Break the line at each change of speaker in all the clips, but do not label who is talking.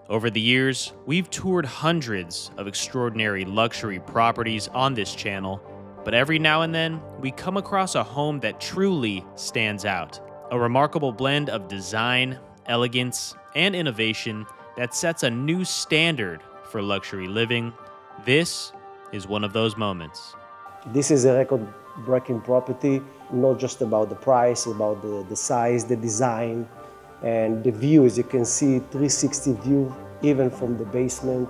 Over the years, we've toured hundreds of extraordinary luxury properties on this channel, but every now and then, we come across a home that truly stands out. A remarkable blend of design, elegance, and innovation that sets a new standard for luxury living. This is one of those moments.
This is a record-breaking property, not just about the price, about the size, the design, and the view. As you can see, 360 view, even from the basement.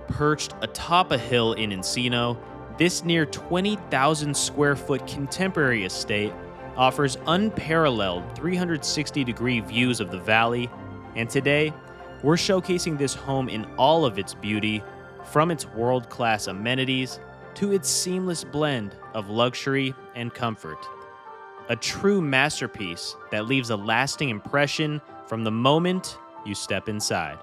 Perched atop a hill in Encino, this near 20,000 square foot contemporary estate offers unparalleled 360-degree views of the valley, and today, we're showcasing this home in all of its beauty, from its world-class amenities to its seamless blend of luxury and comfort. A true masterpiece that leaves a lasting impression from the moment you step inside.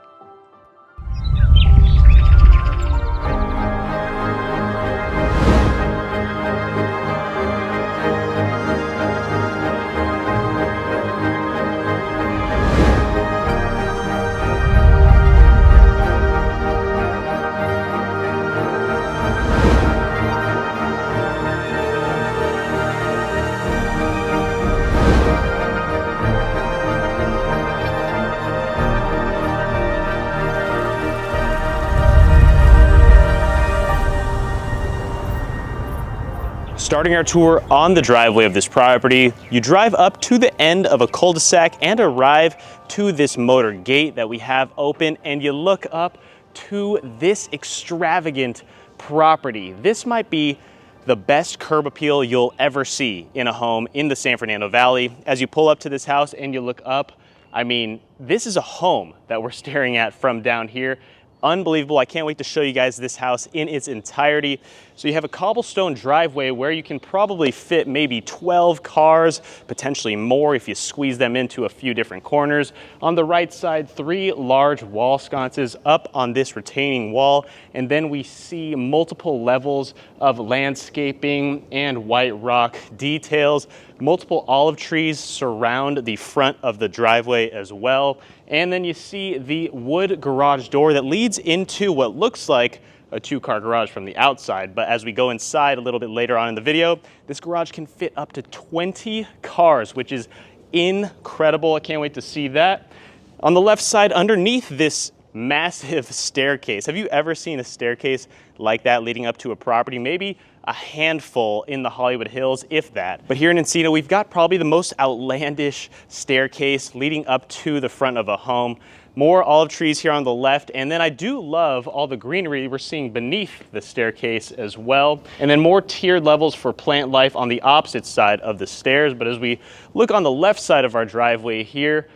Starting our tour on the driveway of this property, you drive up to the end of a cul-de-sac and arrive to this motor gate that we have open, and you look up to this extravagant property. This might be the best curb appeal you'll ever see in a home in the San Fernando Valley. As you pull up to this house and you look up, I mean, this is a home that we're staring at from down here. Unbelievable. I can't wait to show you guys this house in its entirety. So you have a cobblestone driveway where you can probably fit maybe 12 cars, potentially more if you squeeze them into a few different corners. On the right side, 3 large wall sconces up on this retaining wall. And then we see multiple levels of landscaping and white rock details. Multiple olive trees surround the front of the driveway as well. And then you see the wood garage door that leads into what looks like a 2-car garage from the outside. But as we go inside a little bit later on in the video, this garage can fit up to 20 cars, which is incredible. I can't wait to see that. On the left side, underneath this massive staircase, have you ever seen a staircase like that leading up to a property? Maybe a handful in the Hollywood Hills, if that. But here in Encino, we've got probably the most outlandish staircase leading up to the front of a home. More olive trees here on the left, and then I do love all the greenery we're seeing beneath the staircase as well. And then more tiered levels for plant life on the opposite side of the stairs. But as we look on the left side of our driveway here,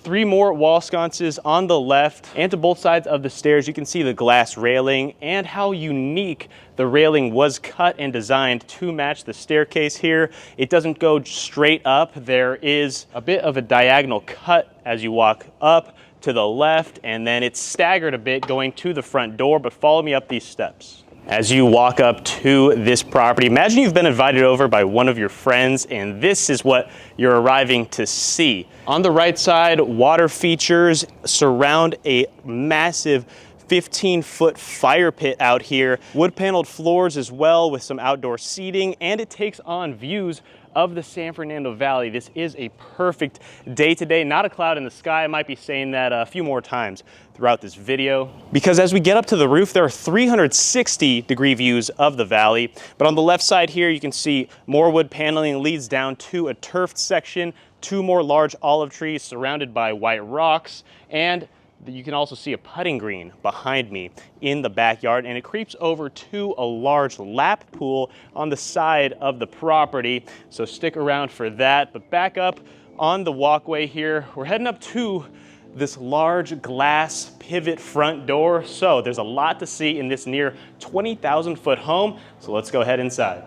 3 more wall sconces on the left, and to both sides of the stairs you can see the glass railing and how unique the railing was cut and designed to match the staircase here. It doesn't go straight up. There is a bit of a diagonal cut as you walk up to the left, and then it's staggered a bit going to the front door, but follow me up these steps. As you walk up to this property, imagine you've been invited over by one of your friends and this is what you're arriving to see. On the right side, water features surround a massive 15-foot fire pit out here. Wood paneled floors as well with some outdoor seating, and it takes on views of the San Fernando Valley. This is a perfect day today. Not a cloud in the sky. I might be saying that a few more times throughout this video, because as we get up to the roof, there are 360-degree views of the valley. But on the left side here, you can see more wood paneling leads down to a turfed section, 2 more large olive trees surrounded by white rocks, and you can also see a putting green behind me in the backyard, and it creeps over to a large lap pool on the side of the property. So stick around for that. But back up on the walkway here, we're heading up to this large glass pivot front door. So there's a lot to see in this near 20,000 foot home. So let's go ahead inside.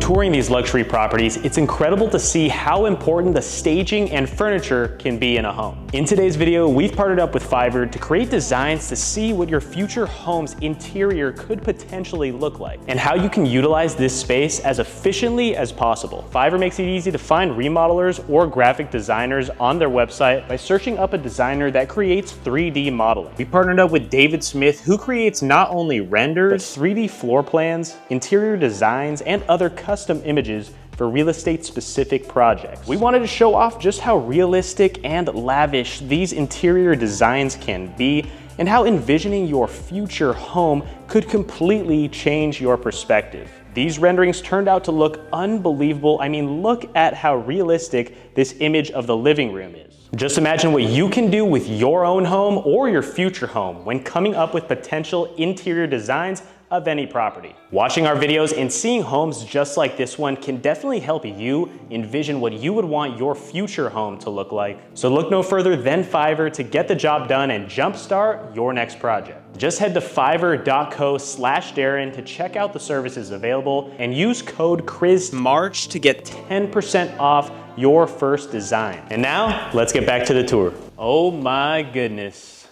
touring these luxury properties, it's incredible to see how important the staging and furniture can be in a home. In today's video, we've partnered up with Fiverr to create designs to see what your future home's interior could potentially look like and how you can utilize this space as efficiently as possible. Fiverr makes it easy to find remodelers or graphic designers on their website by searching up a designer that creates 3D modeling. We partnered up with David Smith, who creates not only renders, but 3D floor plans, interior designs, and other custom images for real estate specific projects. We wanted to show off just how realistic and lavish these interior designs can be and how envisioning your future home could completely change your perspective. These renderings turned out to look unbelievable. I mean, look at how realistic this image of the living room is. Just imagine what you can do with your own home or your future home when coming up with potential interior designs of any property. Watching our videos and seeing homes just like this one can definitely help you envision what you would want your future home to look like. So look no further than Fiverr to get the job done and jumpstart your next project. Just head to fiverr.co/Darren to check out the services available and use code CHRISMARCH to get 10% off your first design. And now, let's get back to the tour. Oh my goodness.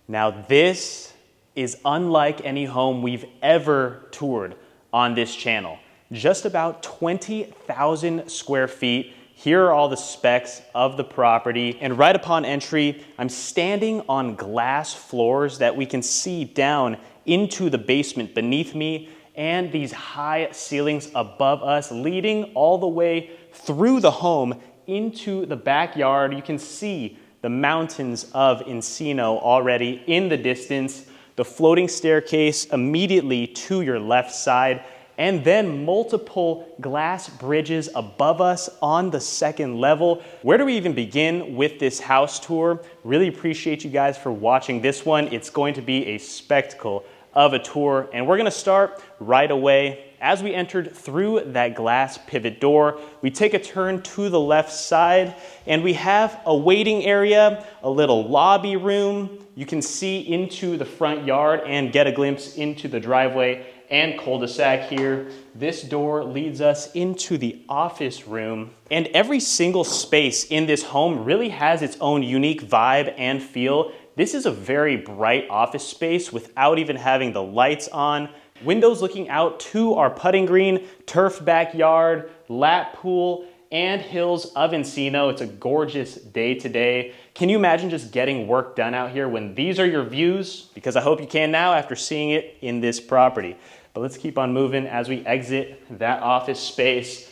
Now this is unlike any home we've ever toured on this channel. Just about 20,000 square feet. Here are all the specs of the property. And right upon entry, I'm standing on glass floors that we can see down into the basement beneath me and these high ceilings above us leading all the way through the home into the backyard. You can see the mountains of Encino already in the distance, the floating staircase immediately to your left side, and then multiple glass bridges above us on the second level. Where do we even begin with this house tour? Really appreciate you guys for watching this one. It's going to be a spectacle of a tour, and we're gonna start right away. As we entered through that glass pivot door, we take a turn to the left side and we have a waiting area, a little lobby room. You can see into the front yard and get a glimpse into the driveway and cul-de-sac here. This door leads us into the office room, and every single space in this home really has its own unique vibe and feel. This is a very bright office space without even having the lights on. Windows looking out to our putting green, turf backyard, lap pool, and hills of Encino. It's a gorgeous day today. Can you imagine just getting work done out here when these are your views? Because I hope you can now after seeing it in this property. But let's keep on moving as we exit that office space.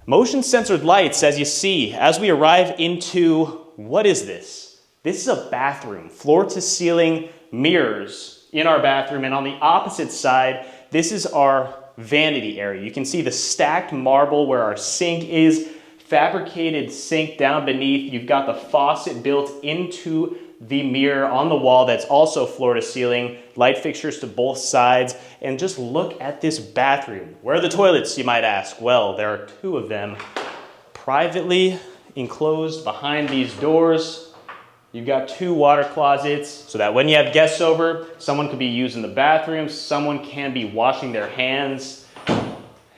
Motion sensored lights, as you see, as we arrive into, what is this? This is a bathroom, floor to ceiling mirrors in our bathroom, and on the opposite side, this is our vanity area. You can see the stacked marble where our sink is, fabricated sink down beneath. You've got the faucet built into the mirror on the wall that's also floor to ceiling, light fixtures to both sides, and just look at this bathroom. Where are the toilets, you might ask? Well, there are two of them privately enclosed behind these doors. You've got two water closets so that when you have guests over, someone could be using the bathroom, someone can be washing their hands,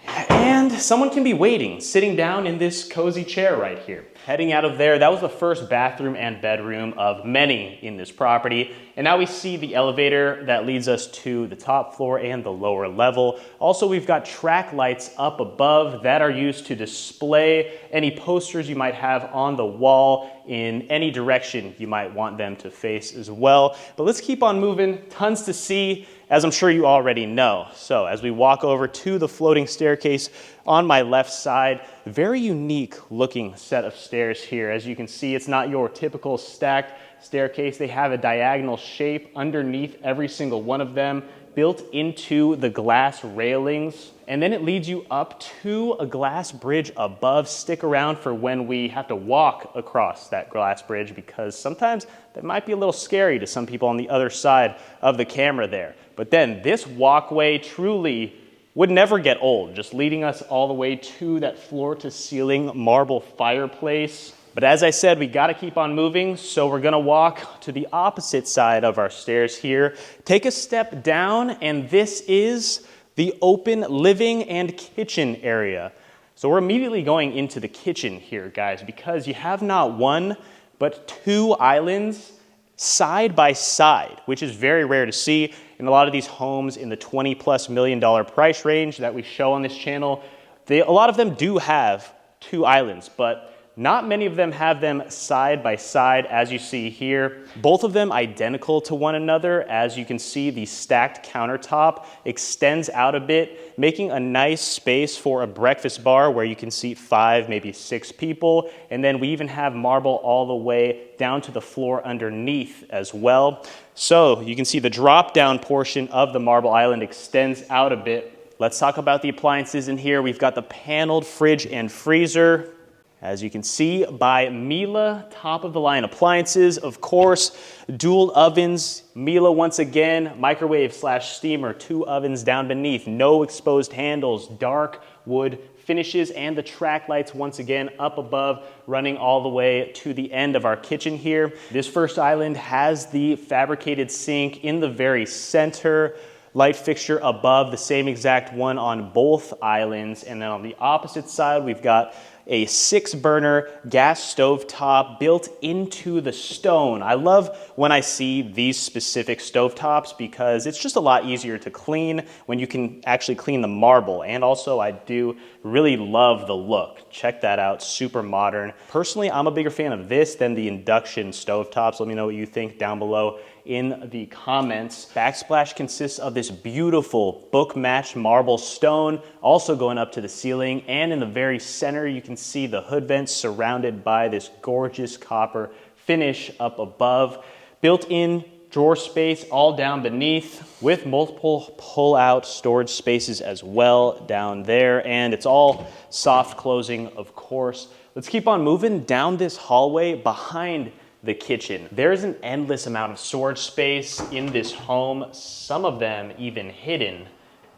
and someone can be waiting, sitting down in this cozy chair right here. Heading out of there, that was the first bathroom and bedroom of many in this property. And now we see the elevator that leads us to the top floor and the lower level. Also, we've got track lights up above that are used to display any posters you might have on the wall in any direction you might want them to face as well. But let's keep on moving. Tons to see, as I'm sure you already know. So as we walk over to the floating staircase on my left side, very unique looking set of stairs here. As you can see, it's not your typical stacked staircase. They have a diagonal shape underneath every single one of them, built into the glass railings. And then it leads you up to a glass bridge above. Stick around for when we have to walk across that glass bridge, because sometimes that might be a little scary to some people on the other side of the camera there. But then this walkway truly would never get old, just leading us all the way to that floor to ceiling marble fireplace. But as I said, we gotta keep on moving, so we're gonna walk to the opposite side of our stairs here, take a step down, and this is the open living and kitchen area. So we're immediately going into the kitchen here, guys, because you have not one, but two islands side by side, which is very rare to see in a lot of these homes in the $20+ million price range that we show on this channel. A lot of them do have two islands, but not many of them have them side by side, as you see here. Both of them identical to one another. As you can see, the stacked countertop extends out a bit, making a nice space for a breakfast bar where you can seat 5, maybe 6 people. And then we even have marble all the way down to the floor underneath as well. So you can see the drop down portion of the marble island extends out a bit. Let's talk about the appliances in here. We've got the paneled fridge and freezer. As you can see, by Miele, top of the line appliances, of course, dual ovens. Miele once again, microwave/steamer, 2 ovens down beneath, no exposed handles, dark wood finishes, and the track lights once again up above, running all the way to the end of our kitchen here. This first island has the fabricated sink in the very center, light fixture above, the same exact one on both islands. And then on the opposite side, we've got a 6-burner gas stove top built into the stone. I love when I see these specific stove tops because it's just a lot easier to clean when you can actually clean the marble. And also I do really love the look. Check that out, super modern. Personally, I'm a bigger fan of this than the induction stove tops. Let me know what you think down below in the comments. Backsplash consists of this beautiful book matched marble stone, also going up to the ceiling, and in the very center you can see the hood vents surrounded by this gorgeous copper finish up above. Built-in drawer space all down beneath with multiple pull-out storage spaces as well down there, and it's all soft closing, of course. Let's keep on moving down this hallway behind the kitchen. There's an endless amount of storage space in this home, some of them even hidden.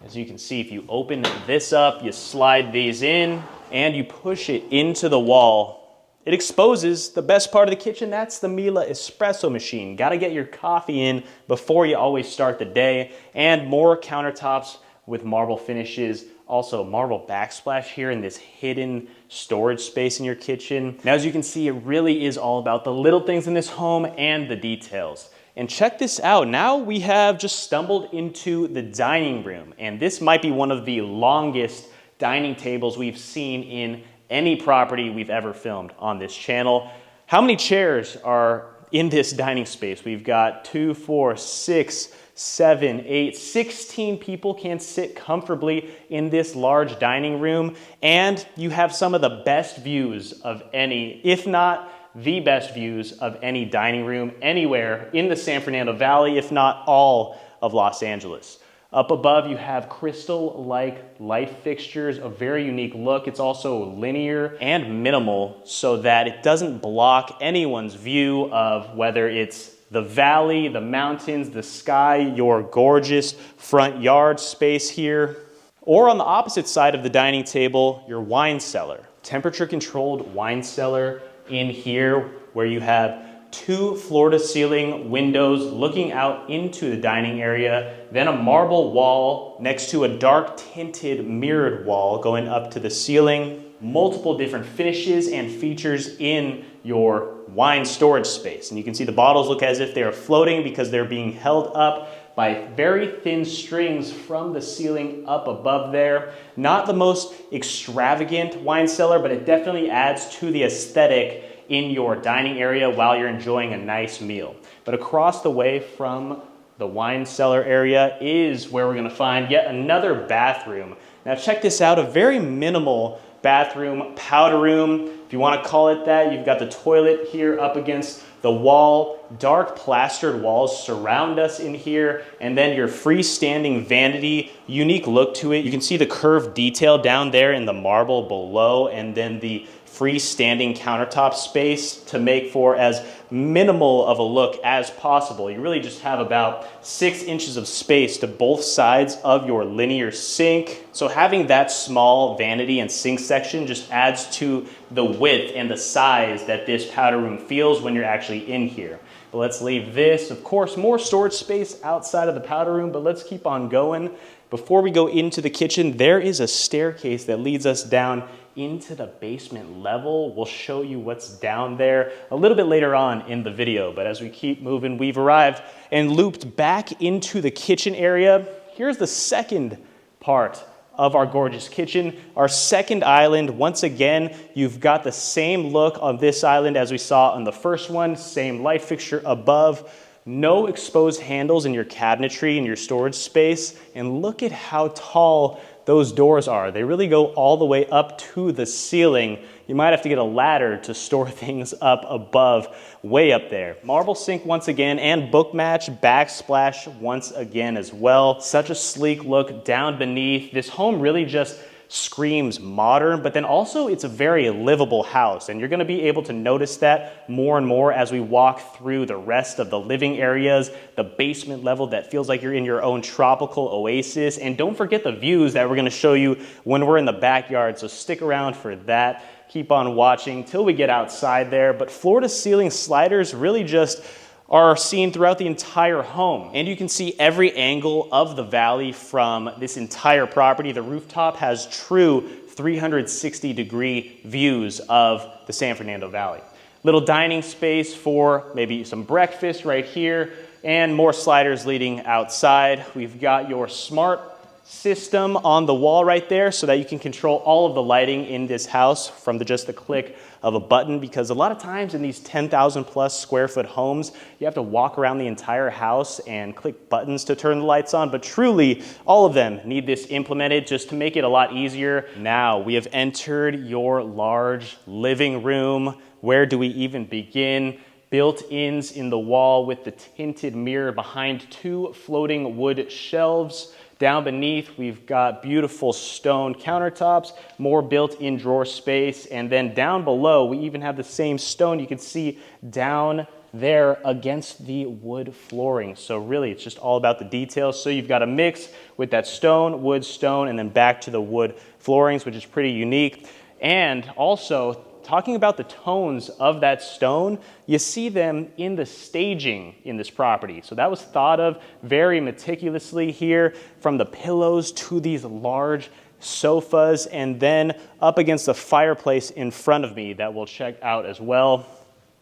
As you can see, if you open this up, you slide these in, and you push it into the wall, it exposes the best part of the kitchen. That's the Miele espresso machine. Gotta get your coffee in before you always start the day. And more countertops with marble finishes. Also marble backsplash here in this hidden storage space in your kitchen. Now, as you can see, it really is all about the little things in this home and the details. And check this out. Now we have just stumbled into the dining room. And this might be one of the longest dining tables we've seen in any property we've ever filmed on this channel. How many chairs are in this dining space? We've got 2, 4, 6, 7, 8, 16 people can sit comfortably in this large dining room, and you have some of the best views of any, if not the best views of any dining room anywhere in the San Fernando Valley, if not all of Los Angeles. Up above, you have crystal-like light fixtures, a very unique look. It's also linear and minimal so that it doesn't block anyone's view of whether it's the valley, the mountains, the sky, your gorgeous front yard space here. Or on the opposite side of the dining table, your wine cellar. Temperature-controlled wine cellar in here where you have 2 floor-to-ceiling windows looking out into the dining area, then a marble wall next to a dark tinted mirrored wall going up to the ceiling. Multiple different finishes and features in your wine storage space. And you can see the bottles look as if they are floating because they're being held up by very thin strings from the ceiling up above there. Not the most extravagant wine cellar, but it definitely adds to the aesthetic in your dining area while you're enjoying a nice meal. But across the way from the wine cellar area is where we're gonna find yet another bathroom. Now check this out, a very minimal bathroom, powder room, if you wanna call it that. You've got the toilet here up against the wall, dark plastered walls surround us in here, and then your freestanding vanity, unique look to it. You can see the curved detail down there in the marble below, and then the freestanding countertop space to make for as minimal of a look as possible. You really just have about 6 inches of space to both sides of your linear sink. So having that small vanity and sink section just adds to the width and the size that this powder room feels when you're actually in here. But let's leave this. Of course, more storage space outside of the powder room, but let's keep on going. Before we go into the kitchen, there is a staircase that leads us down into the basement level. We'll show you what's down there a little bit later on in the video, but as we keep moving, we've arrived and looped back into the kitchen area. Here's the second part of our gorgeous kitchen, our second island. Once again, you've got the same look on this island as we saw on the first one, same light fixture above, no exposed handles in your cabinetry and your storage space, and look at how tall those doors are. They really go all the way up to the ceiling. You might have to get a ladder to store things up above, way up there. Marble sink once again, and book match backsplash once again as well. Such a sleek look down beneath. This home really just screams modern, but then also it's a very livable house, and you're going to be able to notice that more and more as we walk through the rest of the living areas, the basement level that feels like you're in your own tropical oasis. And don't forget the views that we're going to show you when we're in the backyard, so stick around for that. Keep on watching till we get outside there. But floor to ceiling sliders really just are seen throughout the entire home. And you can see every angle of the valley from this entire property. The rooftop has true 360-degree views of the San Fernando Valley. Little dining space for maybe some breakfast right here, and more sliders leading outside. We've got your smart system on the wall right there so that you can control all of the lighting in this house from just the click of a button, because a lot of times in these 10,000 plus square foot homes, you have to walk around the entire house and click buttons to turn the lights on, but truly all of them need this implemented just to make it a lot easier. Now we have entered your large living room. Where do we even begin? Built-ins in the wall with the tinted mirror behind two floating wood shelves. Down beneath, we've got beautiful stone countertops, more built-in drawer space, and then down below, we even have the same stone you can see down there against the wood flooring. So really, it's just all about the details. So you've got a mix with that stone, wood, stone, and then back to the wood floorings, which is pretty unique. And also, talking about the tones of that stone, you see them in the staging in this property. So that was thought of very meticulously here, from the pillows to these large sofas, and then up against the fireplace in front of me that we'll check out as well.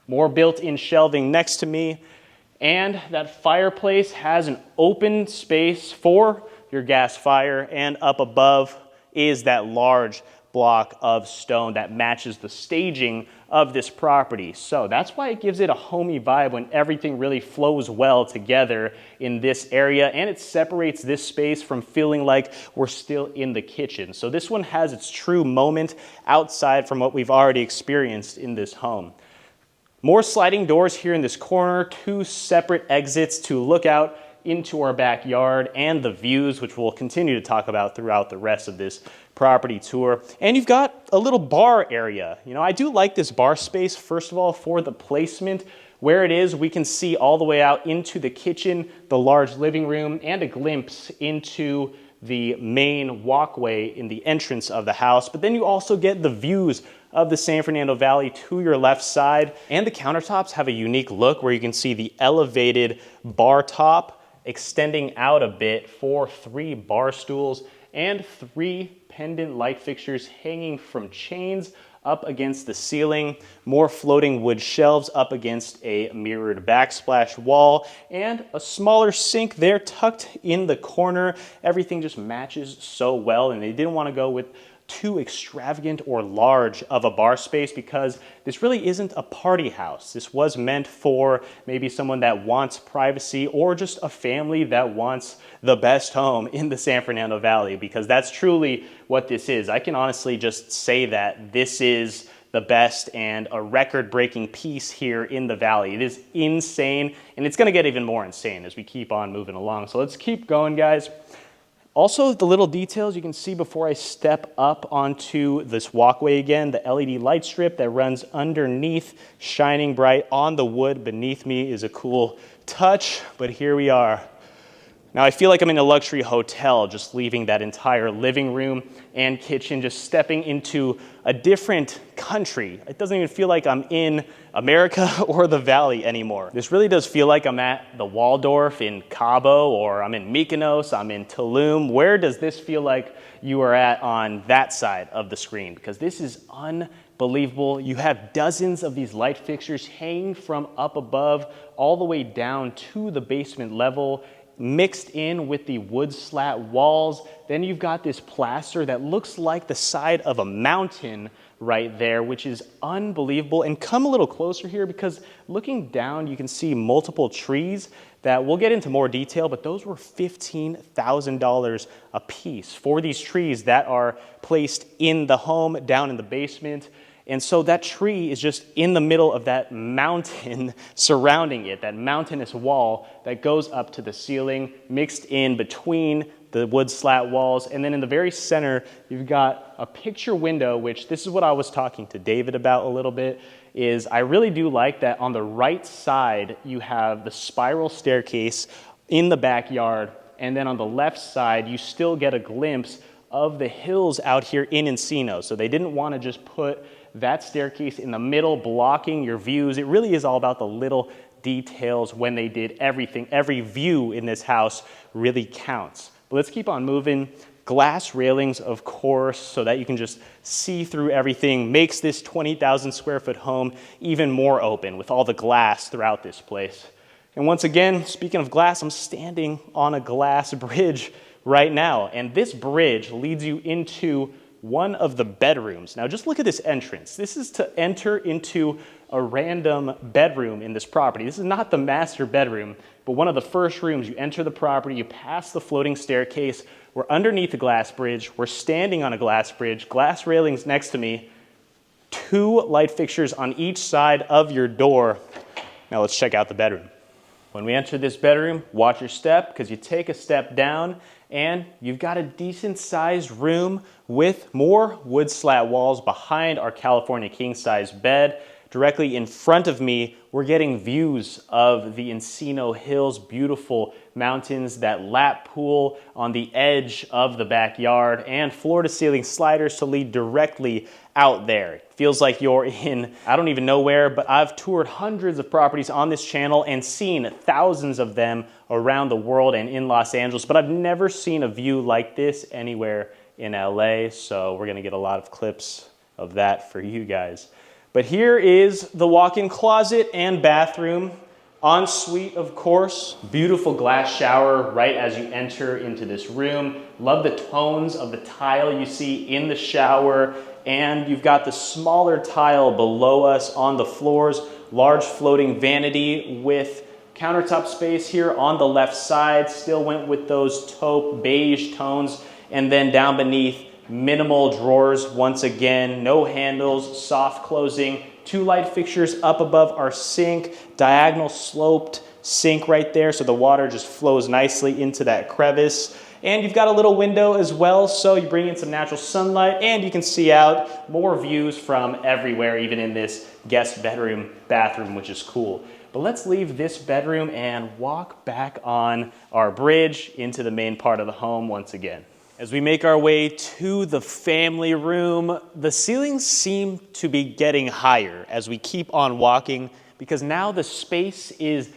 More built-in shelving next to me, and that fireplace has an open space for your gas fire, and up above is that large block of stone that matches the staging of this property. So that's why it gives it a homey vibe when everything really flows well together in this area, and it separates this space from feeling like we're still in the kitchen. So this one has its true moment outside from what we've already experienced in this home. More sliding doors here in this corner, two separate exits to look out into our backyard and the views, which we'll continue to talk about throughout the rest of this property tour. And you've got a little bar area. You know, I do like this bar space, first of all, for the placement. Where it is, we can see all the way out into the kitchen, the large living room, and a glimpse into the main walkway in the entrance of the house. But then you also get the views of the San Fernando Valley to your left side. And the countertops have a unique look where you can see the elevated bar top extending out a bit for 3 bar stools and 3 pendant light fixtures hanging from chains up against the ceiling, more floating wood shelves up against a mirrored backsplash wall, and a smaller sink there tucked in the corner. Everything just matches so well, and they didn't want to go with too extravagant or large of a bar space because this really isn't a party house. This was meant for maybe someone that wants privacy or just a family that wants the best home in the San Fernando Valley, because that's truly what this is. I can honestly just say that this is the best and a record-breaking piece here in the Valley. It is insane, and it's gonna get even more insane as we keep on moving along. So let's keep going, guys. Also, the little details you can see before I step up onto this walkway again, the LED light strip that runs underneath, shining bright on the wood beneath me is a cool touch, but here we are. Now I feel like I'm in a luxury hotel, just leaving that entire living room and kitchen, just stepping into a different country. It doesn't even feel like I'm in America or the Valley anymore. This really does feel like I'm at the Waldorf in Cabo, or I'm in Mykonos, I'm in Tulum. Where does this feel like you are at on that side of the screen? Because this is unbelievable. You have dozens of these light fixtures hanging from up above all the way down to the basement level, mixed in with the wood slat walls. Then you've got this plaster that looks like the side of a mountain right there, which is unbelievable. And come a little closer here, because looking down, you can see multiple trees that we'll get into more detail, but those were $15,000 a piece for these trees that are placed in the home down in the basement. And so that tree is just in the middle of that mountain surrounding it, that mountainous wall that goes up to the ceiling, mixed in between the wood slat walls. And then in the very center, you've got a picture window, which this is what I was talking to David about a little bit, is I really do like that on the right side, you have the spiral staircase in the backyard. And then on the left side, you still get a glimpse of the hills out here in Encino. So they didn't want to just put that staircase in the middle blocking your views. It really is all about the little details when they did everything. Every view in this house really counts. But let's keep on moving. Glass railings, of course, so that you can just see through everything, makes this 20,000 square foot home even more open with all the glass throughout this place. And once again, speaking of glass, I'm standing on a glass bridge right now, and this bridge leads you into one of the bedrooms. Now just look at this entrance. This is to enter into a random bedroom in this property. This is not the master bedroom, but one of the first rooms. You enter the property, you pass the floating staircase, we're underneath the glass bridge, we're standing on a glass bridge, glass railings next to me, 2 light fixtures on each side of your door. Now let's check out the bedroom. When we enter this bedroom, watch your step, because you take a step down and you've got a decent sized room with more wood slat walls behind our California king size bed. Directly in front of me, we're getting views of the Encino Hills, beautiful mountains, that lap pool on the edge of the backyard, and floor to ceiling sliders to lead directly out there. It feels like you're in, I don't even know where, but I've toured hundreds of properties on this channel and seen thousands of them around the world and in Los Angeles, but I've never seen a view like this anywhere in LA, so we're gonna get a lot of clips of that for you guys. But here is the walk-in closet and bathroom. Ensuite, of course. Beautiful glass shower right as you enter into this room. Love the tones of the tile you see in the shower. And you've got the smaller tile below us on the floors. Large floating vanity with countertop space here on the left side. Still went with those taupe beige tones. And then down beneath, minimal drawers once again, no handles, soft closing, 2 light fixtures up above our sink, diagonal sloped sink right there, so the water just flows nicely into that crevice. And you've got a little window as well, so you bring in some natural sunlight and you can see out more views from everywhere, even in this guest bedroom, bathroom, which is cool. But let's leave this bedroom and walk back on our bridge into the main part of the home once again. As we make our way to the family room, the ceilings seem to be getting higher as we keep on walking, because now the space is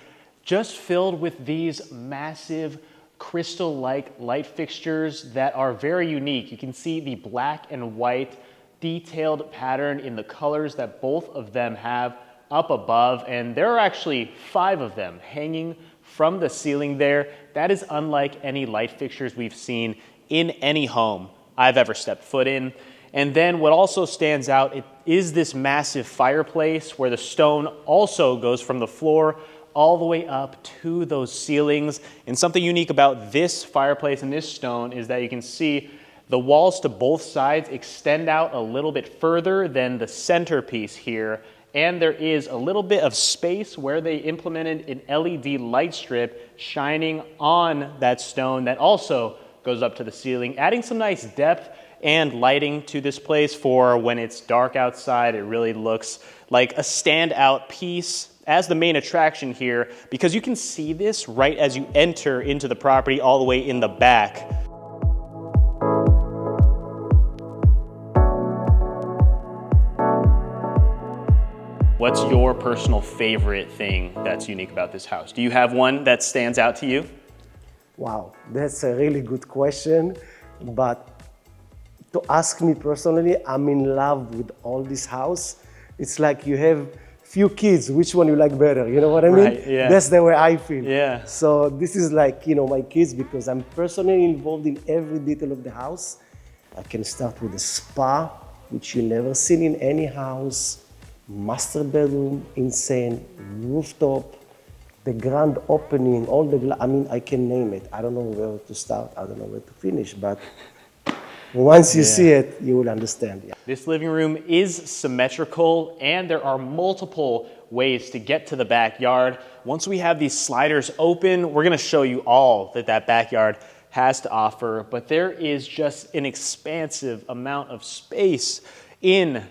just filled with these massive crystal-like light fixtures that are very unique. You can see the black and white detailed pattern in the colors that both of them have up above, and there are actually 5 of them hanging from the ceiling there. That is unlike any light fixtures we've seen in any home I've ever stepped foot in. And then what also stands out is this massive fireplace where the stone also goes from the floor all the way up to those ceilings. And something unique about this fireplace and this stone is that you can see the walls to both sides extend out a little bit further than the centerpiece here. And there is a little bit of space where they implemented an LED light strip shining on that stone that also goes up to the ceiling, adding some nice depth and lighting to this place for when it's dark outside. It really looks like a standout piece. as the main attraction here, because you can see this right as you enter into the property all the way in the back. What's your personal favorite thing that's unique about this house? Do you have one that stands out to you?
Wow, that's a really good question. But to ask me personally, I'm in love with all this house. It's like you have few kids, which one you like better? You know what I mean?
Right, yeah.
That's the way I feel.
Yeah.
So this is like, you know, my kids, because I'm personally involved in every detail of the house. I can start with a spa, which you never seen in any house. Master bedroom, insane, rooftop, the grand opening, all the, I mean, I can name it. I don't know where to start, I don't know where to finish, but once you see it, you will understand. Yeah.
This living room is symmetrical, and there are multiple ways to get to the backyard. Once we have these sliders open, we're gonna show you all that that backyard has to offer, but there is just an expansive amount of space in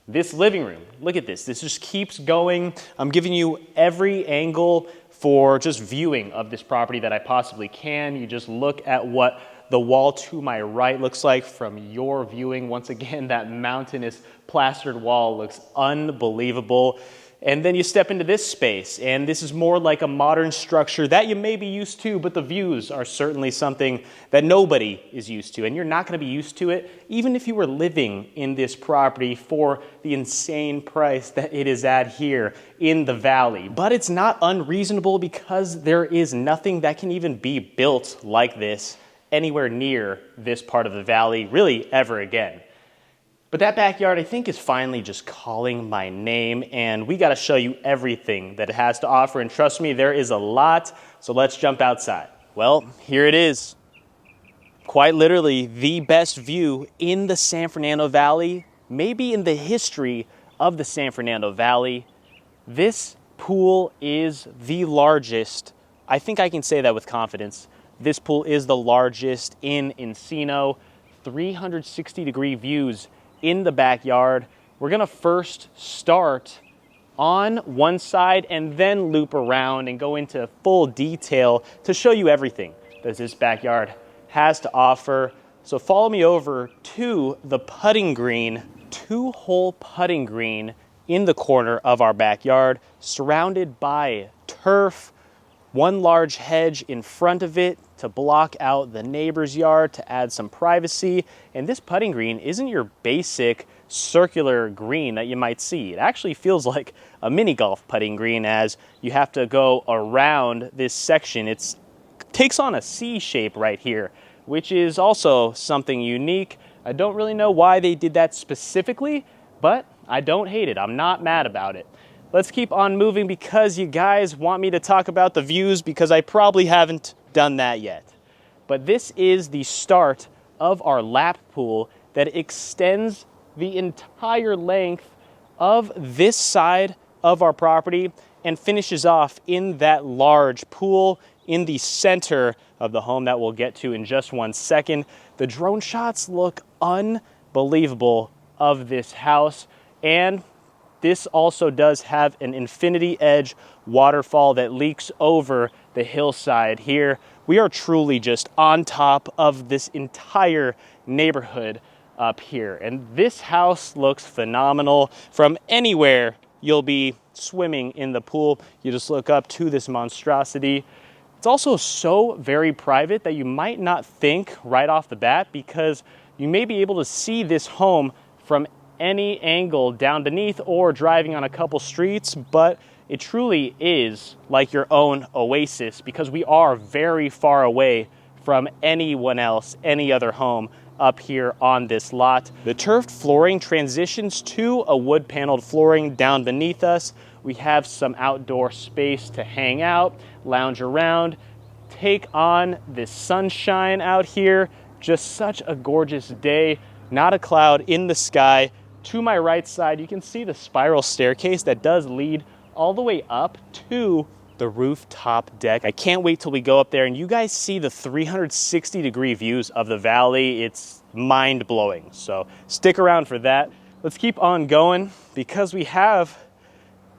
this living room. Look at this. This just keeps going. I'm giving you every angle for just viewing of this property that I possibly can. You just look at what the wall to my right looks like from your viewing. Once again, that mountainous plastered wall looks unbelievable. And then you step into this space, and this is more like a modern structure that you may be used to, but the views are certainly something that nobody is used to, and you're not going to be used to it even if you were living in this property for the insane price that it is at here in the valley. But it's not unreasonable, because there is nothing that can even be built like this anywhere near this part of the valley, really ever again. But that backyard, I think, is finally just calling my name, and we got to show you everything that it has to offer. And trust me, there is a lot, so let's jump outside. Well, here it is. Quite literally the best view in the San Fernando Valley, maybe in the history of the San Fernando Valley. This pool is the largest. I think I can say that with confidence. This pool is the largest in Encino. 360-degree views in the backyard. We're gonna first start on one side and then loop around and go into full detail to show you everything that this backyard has to offer. So follow me over to the putting green, 2-hole putting green in the corner of our backyard, surrounded by turf, one large hedge in front of it to block out the neighbor's yard to add some privacy. And this putting green isn't your basic circular green that you might see. It actually feels like a mini golf putting green, as you have to go around this section. It takes on a C shape right here, which is also something unique. I don't really know why they did that specifically, but I don't hate it. I'm not mad about it. Let's keep on moving, because you guys want me to talk about the views, because I probably haven't done that yet. But this is the start of our lap pool that extends the entire length of this side of our property and finishes off in that large pool in the center of the home that we'll get to in just one second. The drone shots look unbelievable of this house, and this also does have an infinity edge waterfall that leaks over the hillside here. We are truly just on top of this entire neighborhood up here. And this house looks phenomenal. From anywhere you'll be swimming in the pool, you just look up to this monstrosity. It's also so very private that you might not think right off the bat, because you may be able to see this home from any angle down beneath or driving on a couple streets, but it truly is like your own oasis, because we are very far away from anyone else, any other home up here on this lot. The turfed flooring transitions to a wood paneled flooring down beneath us. We have some outdoor space to hang out, lounge around, take on this sunshine out here. Just such a gorgeous day, not a cloud in the sky. To my right side, you can see the spiral staircase that does lead all the way up to the rooftop deck. I can't wait till we go up there and you guys see the 360-degree views of the valley. It's mind-blowing, so stick around for that. Let's keep on going, because we have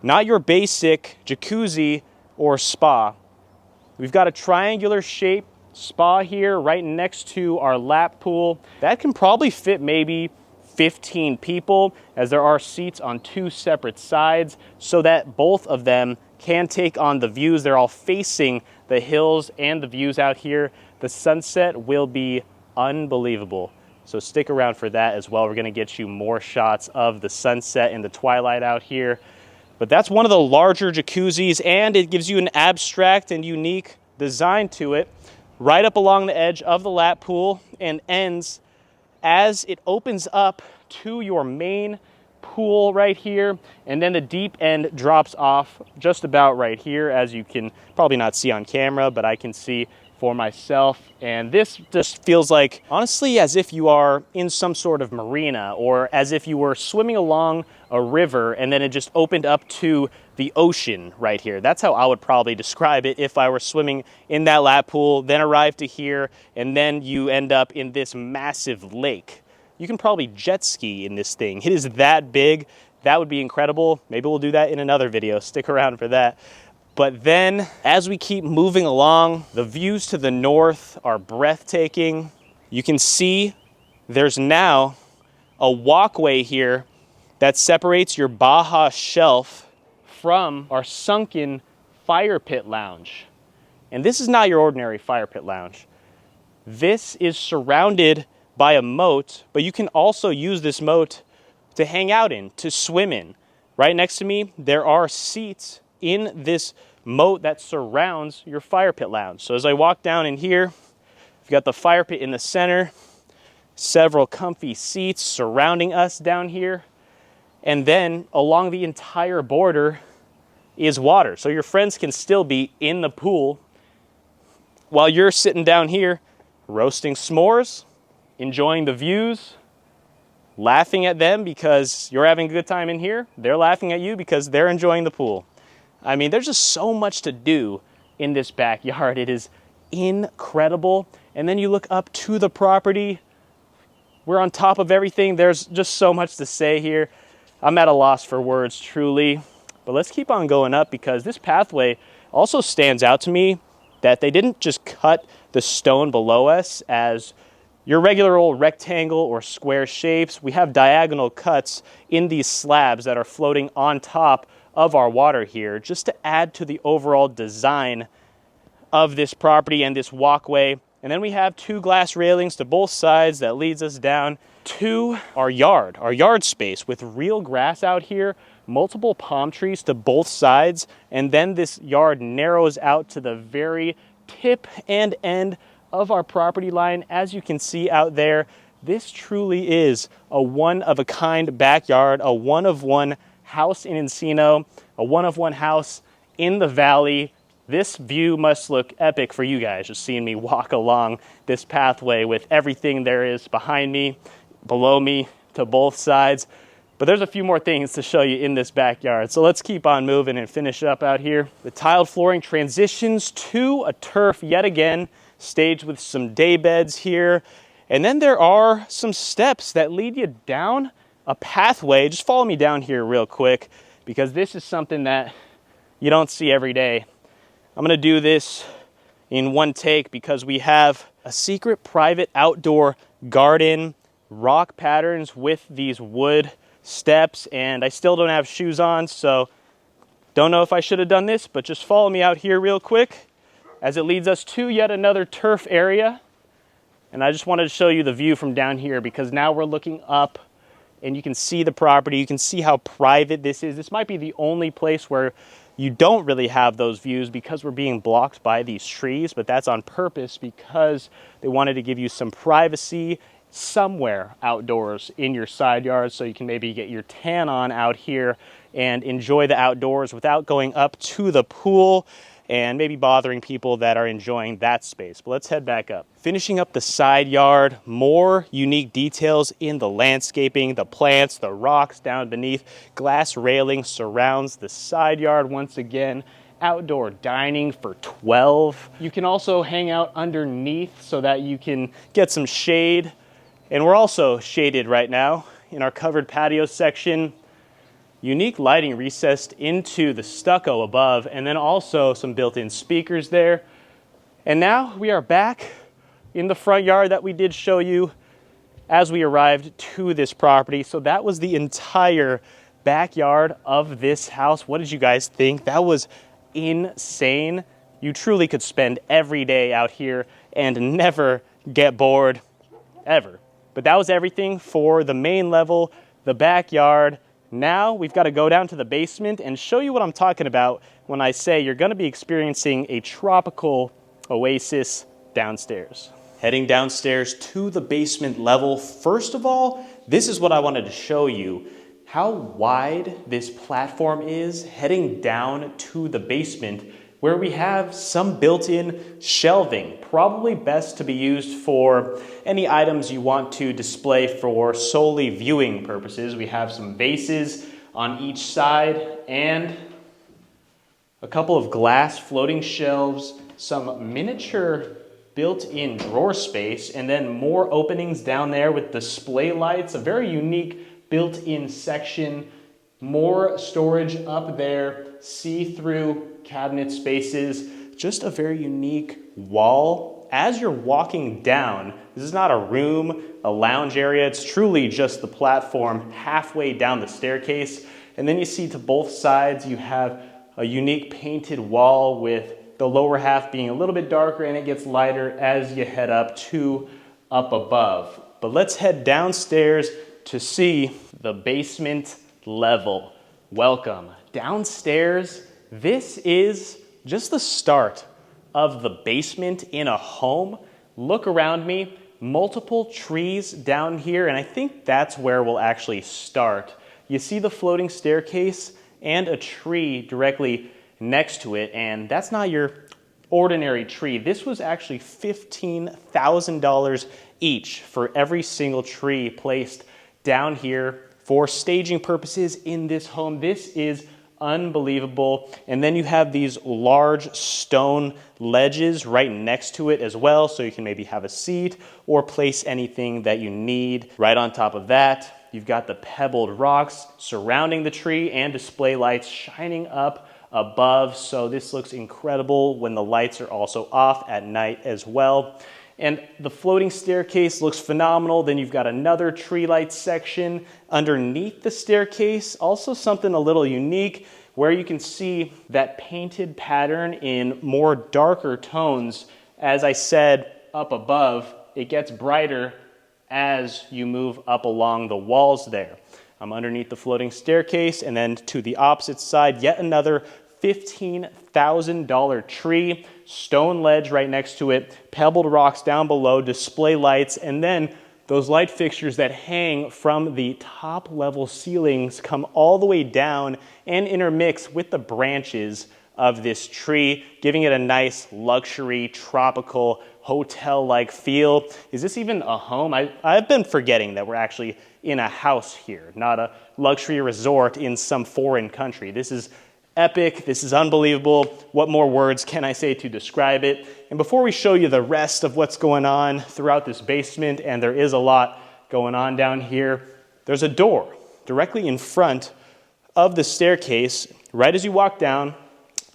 not your basic jacuzzi or spa. We've got a triangular shaped spa here right next to our lap pool. That can probably fit maybe 15 people, as there are seats on 2 separate sides so that both of them can take on the views. They're all facing the hills and the views out here. The sunset will be unbelievable. So stick around for that as well. We're gonna get you more shots of the sunset and the twilight out here. But that's one of the larger jacuzzis, and it gives you an abstract and unique design to it right up along the edge of the lap pool, and ends as it opens up to your main pool right here, and then the deep end drops off just about right here, as you can probably not see on camera, but I can see for myself. And this just feels like, honestly, as if you are in some sort of marina, or as if you were swimming along a river and then it just opened up to the ocean right here. That's how I would probably describe it if I were swimming in that lap pool, then arrive to here, and then you end up in this massive lake. You can probably jet ski in this thing. It is that big. That would be incredible. Maybe we'll do that in another video. Stick around for that. But then as we keep moving along, the views to the north are breathtaking. You can see there's now a walkway here that separates your Baja shelf from our sunken Firepit lounge. And this is not your ordinary Firepit lounge. This is surrounded by a moat, but you can also use this moat to hang out in, to swim in. Right next to me, there are seats in this moat that surrounds your Firepit lounge. So as I walk down in here, we've got the Firepit in the center, several comfy seats surrounding us down here, and then along the entire border is water. So your friends can still be in the pool while you're sitting down here roasting s'mores, enjoying the views, laughing at them because you're having a good time in here. They're laughing at you because they're enjoying the pool. I mean, there's just so much to do in this backyard. It is incredible. And then you look up to the property. We're on top of everything. There's just so much to say here. I'm at a loss for words, truly. But let's keep on going up, because this pathway also stands out to me that they didn't just cut the stone below us as your regular old rectangle or square shapes. We have diagonal cuts in these slabs that are floating on top of our water here, just to add to the overall design of this property and this walkway. And then we have 2 glass railings to both sides that leads us down to our yard space with real grass out here, multiple palm trees to both sides, and then this yard narrows out to the very tip and end of our property line. As you can see out there, this truly is a one-of-a-kind backyard, a one-of-one house in Encino, a one-of-one house in the valley. This view must look epic for you guys, just seeing me walk along this pathway with everything there is behind me, below me, to both sides. But there's a few more things to show you in this backyard. So let's keep on moving and finish up out here. The tiled flooring transitions to a turf yet again, staged with some day beds here. And then there are some steps that lead you down a pathway. Just follow me down here real quick, because this is something that you don't see every day. I'm gonna do this in one take because we have a secret private outdoor garden, rock patterns with these wood steps, and I still don't have shoes on, so don't know if I should have done this, but just follow me out here real quick as it leads us to yet another turf area. And I just wanted to show you the view from down here, because now we're looking up and you can see the property. You can see how private this is. This might be the only place where you don't really have those views, because we're being blocked by these trees, but that's on purpose because they wanted to give you some privacy somewhere outdoors in your side yard, so you can maybe get your tan on out here and enjoy the outdoors without going up to the pool and maybe bothering people that are enjoying that space. But let's head back up. Finishing up the side yard, more unique details in the landscaping, the plants, the rocks down beneath. Glass railing surrounds the side yard once again. Outdoor dining for 12. You can also hang out underneath so that you can get some shade. And we're also shaded right now in our covered patio section. unique lighting recessed into the stucco above, and then also some built-in speakers there. And now we are back in the front yard that we did show you as we arrived to this property. So that was the entire backyard of this house. What did you guys think? That was insane. You truly could spend every day out here and never get bored, ever. But that was everything for the main level, the backyard. Now we've got to go down to the basement and show you what I'm talking about when I say you're going to be experiencing a tropical oasis downstairs. Heading downstairs to the basement level, first of all, this is what I wanted to show you. How wide this platform is heading down to the basement, where we have some built-in shelving, probably best to be used for any items you want to display for solely viewing purposes. We have some vases on each side and a couple of glass floating shelves, some miniature built-in drawer space, and then more openings down there with display lights, a very unique built-in section, more storage up there, see-through cabinet spaces, just a very unique wall. As you're walking down, this is not a room, a lounge area, it's truly just the platform halfway down the staircase. And then you see to both sides you have a unique painted wall with the lower half being a little bit darker, and it gets lighter as you head up above. But let's head downstairs to see the basement level. Welcome. Downstairs, this is just the start of the basement in a home. Look around me, multiple trees down here, and I think that's where we'll actually start. You see the floating staircase and a tree directly next to it, and that's not your ordinary tree. This was actually $15,000 each for every single tree placed down here for staging purposes in this home. This is unbelievable. And then you have these large stone ledges right next to it as well, so you can maybe have a seat or place anything that you need. Right on top of that, you've got the pebbled rocks surrounding the tree and display lights shining up above. So this looks incredible when the lights are also off at night as well. And the floating staircase looks phenomenal. Then you've got another tree light section underneath the staircase. Also something a little unique where you can see that painted pattern in more darker tones. As I said, up above, it gets brighter as you move up along the walls there. I'm underneath the floating staircase, and then to the opposite side, yet another $15,000 tree, stone ledge right next to it, pebbled rocks down below, display lights, and then those light fixtures that hang from the top level ceilings come all the way down and intermix with the branches of this tree, giving it a nice luxury, tropical, hotel-like feel. Is this even a home? I've been forgetting that we're actually in a house here, not a luxury resort in some foreign country. This is epic. This is unbelievable. What more words can I say to describe it? And before we show you the rest of what's going on throughout this basement, and there is a lot going on down here, there's a door directly in front of the staircase. Right as you walk down,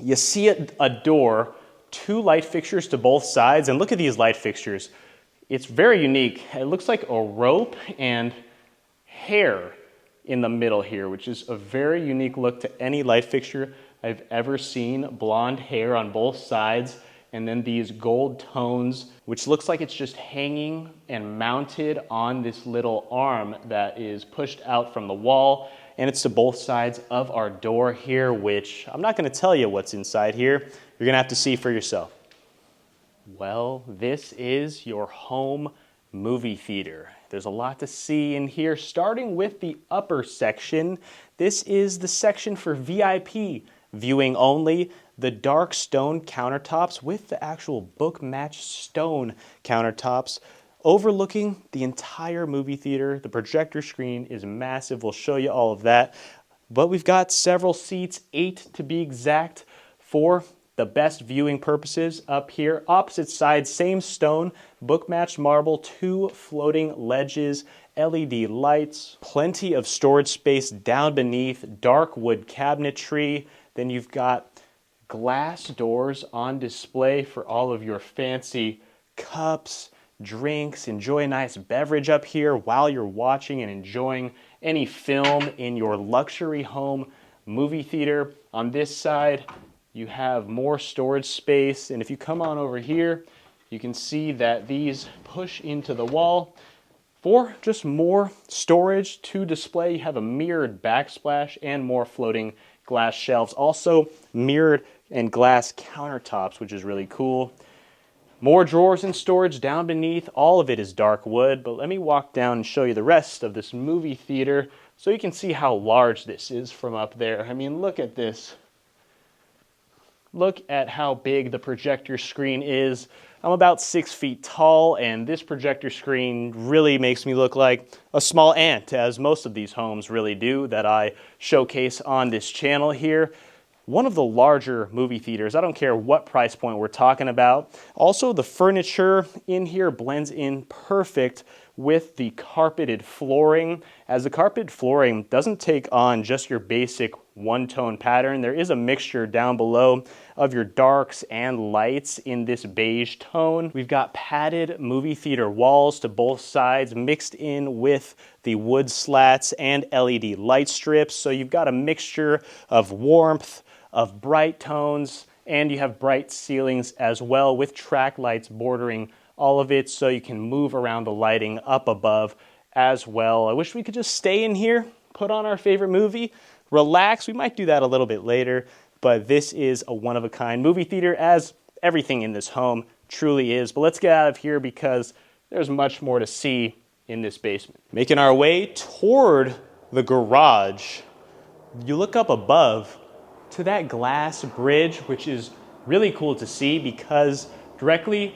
you see a door, two light fixtures to both sides, and look at these light fixtures. It's very unique. It looks like a rope and hair in the middle here, which is a very unique look to any light fixture I've ever seen. Blonde hair on both sides, and then these gold tones, which looks like it's just hanging and mounted on this little arm that is pushed out from the wall. And it's to both sides of our door here, which I'm not gonna tell you what's inside here. You're gonna have to see for yourself. Well, this is your home movie theater. There's a lot to see in here, starting with the upper section. This is the section for VIP viewing only. The dark stone countertops with the actual book match stone countertops overlooking the entire movie theater. The projector screen is massive. We'll show you all of that. But we've got several seats, 8 to be exact, for the best viewing purposes up here. Opposite side, same stone, book matched marble, 2 floating ledges LED lights, plenty of storage space down beneath, dark wood cabinetry. Then you've got glass doors on display for all of your fancy cups, drinks. Enjoy a nice beverage up here while you're watching and enjoying any film in your luxury home movie theater. On this side, you have more storage space, and if you come on over here, you can see that these push into the wall for just more storage to display. You have a mirrored backsplash and more floating glass shelves. Also mirrored and glass countertops, which is really cool. More drawers and storage down beneath. All of it is dark wood, but let me walk down and show you the rest of this movie theater so you can see how large this is from up there. I mean, look at this. Look at how big the projector screen is. I'm about 6 feet tall, and this projector screen really makes me look like a small ant, as most of these homes really do that I showcase on this channel here. One of the larger movie theaters. I don't care what price point we're talking about. Also, the furniture in here blends in perfect with the carpeted flooring, as the carpeted flooring doesn't take on just your basic one-tone pattern. There is a mixture down below of your darks and lights in this beige tone. We've got padded movie theater walls to both sides mixed in with the wood slats and LED light strips. So you've got a mixture of warmth, of bright tones, and you have bright ceilings as well with track lights bordering all of it so you can move around the lighting up above as well. I wish we could just stay in here, put on our favorite movie, relax. We might do that a little bit later, but this is a one-of-a-kind movie theater, as everything in this home truly is. But let's get out of here because there's much more to see in this basement. Making our way toward the garage, you look up above to that glass bridge, which is really cool to see because directly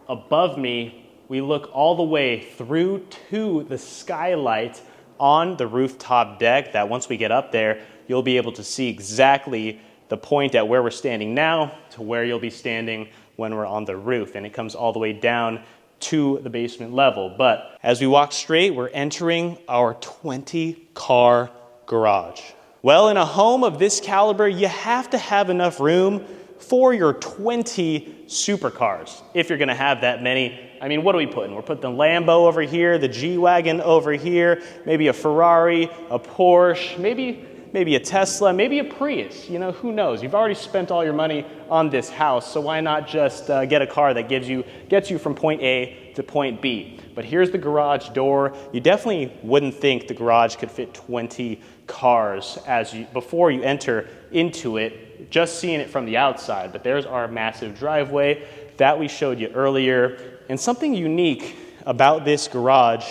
above me, we look all the way through to the skylight on the rooftop deck that once we get up there, you'll be able to see exactly the point at where we're standing now to where you'll be standing when we're on the roof. And it comes all the way down to the basement level. But as we walk straight, we're entering our 20-car garage. Well, in a home of this caliber, you have to have enough room for your 20 supercars, if you're gonna have that many. I mean, what are we putting? We're putting the Lambo over here, the G-Wagon over here, maybe a Ferrari, a Porsche, maybe a Tesla, maybe a Prius. You know, who knows? You've already spent all your money on this house, so why not just get a car that gets you from point A to point B? But here's the garage door. You definitely wouldn't think the garage could fit 20 cars before you enter into it, just seeing it from the outside. But there's our massive driveway that we showed you earlier. And something unique about this garage,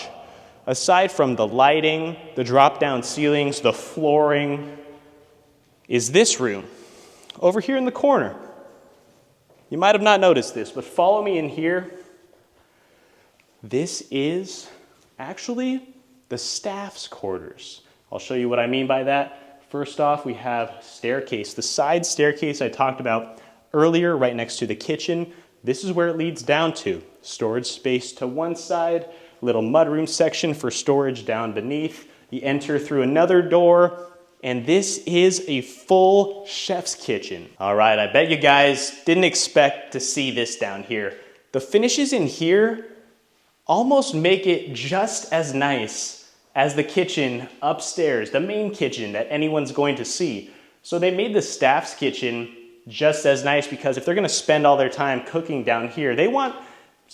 aside from the lighting, the drop-down ceilings, the flooring, is this room over here in the corner. You might have not noticed this, but follow me in here. This is actually the staff's quarters. I'll show you what I mean by that. First off, we have staircase. The side staircase I talked about earlier, right next to the kitchen. This is where it leads down to. Storage space to one side, little mudroom section for storage down beneath. You enter through another door, and this is a full chef's kitchen. All right, I bet you guys didn't expect to see this down here. The finishes in here almost make it just as nice as the kitchen upstairs, the main kitchen that anyone's going to see. So they made the staff's kitchen just as nice because if they're gonna spend all their time cooking down here, they want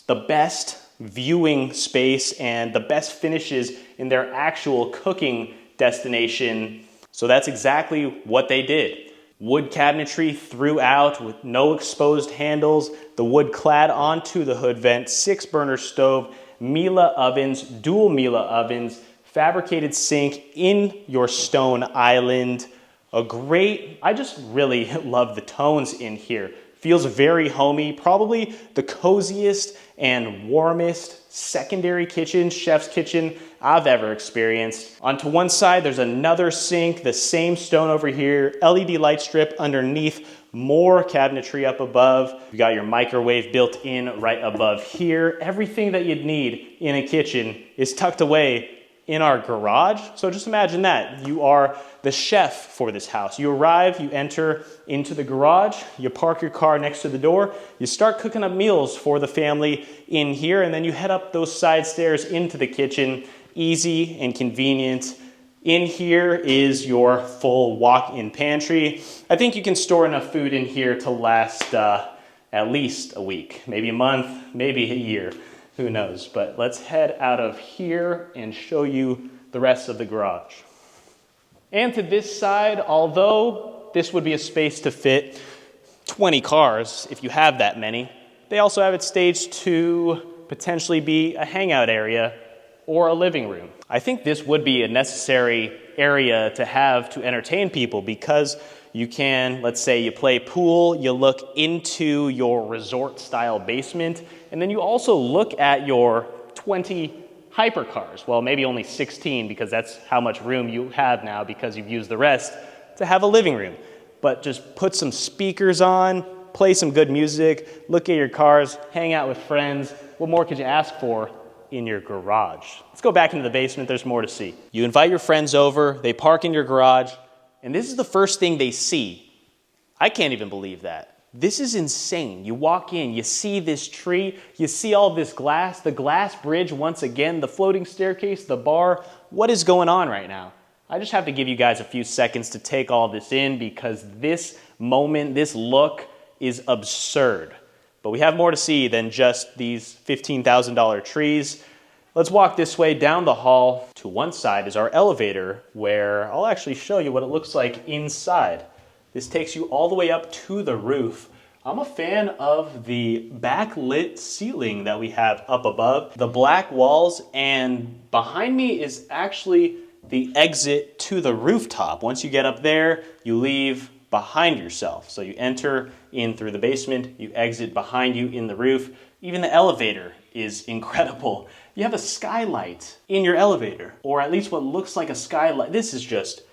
the best viewing space and the best finishes in their actual cooking destination. So that's exactly what they did. Wood cabinetry throughout with no exposed handles, the wood clad onto the hood vent, 6-burner stove, Miele ovens, dual Miele ovens, fabricated sink in your stone island. I just really love the tones in here. Feels very homey, probably the coziest and warmest secondary kitchen, chef's kitchen I've ever experienced. Onto one side, there's another sink, the same stone over here, LED light strip underneath, more cabinetry up above. You got your microwave built in right above here. Everything that you'd need in a kitchen is tucked away in our garage. So just imagine that. You are the chef for this house. You arrive, you enter into the garage, you park your car next to the door, you start cooking up meals for the family in here, and then you head up those side stairs into the kitchen. Easy and convenient. In here is your full walk-in pantry. I think you can store enough food in here to last at least a week, maybe a month, maybe a year. Who knows? But let's head out of here and show you the rest of the garage. And to this side, although this would be a space to fit 20 cars, if you have that many, they also have it staged to potentially be a hangout area or a living room. I think this would be a necessary area to have to entertain people because you can, let's say you play pool, you look into your resort style basement, and then you also look at your 20 hypercars. Well, maybe only 16 because that's how much room you have now because you've used the rest to have a living room. But just put some speakers on, play some good music, look at your cars, hang out with friends. What more could you ask for in your garage? Let's go back into the basement, there's more to see. You invite your friends over, they park in your garage, and this is the first thing they see. I can't even believe that. This is insane. You walk in, you see this tree, you see all this glass, the glass bridge once again, the floating staircase, the bar. What is going on right now? I just have to give you guys a few seconds to take all this in because this moment, this look is absurd. But we have more to see than just these $15,000 trees. Let's walk this way down the hall. To one side is our elevator where I'll actually show you what it looks like inside. This takes you all the way up to the roof. I'm a fan of the backlit ceiling that we have up above, the black walls, and behind me is actually the exit to the rooftop. Once you get up there, you leave behind yourself. So you enter in through the basement, you exit behind you in the roof. Even the elevator is incredible. You have a skylight in your elevator, or at least what looks like a skylight. This is just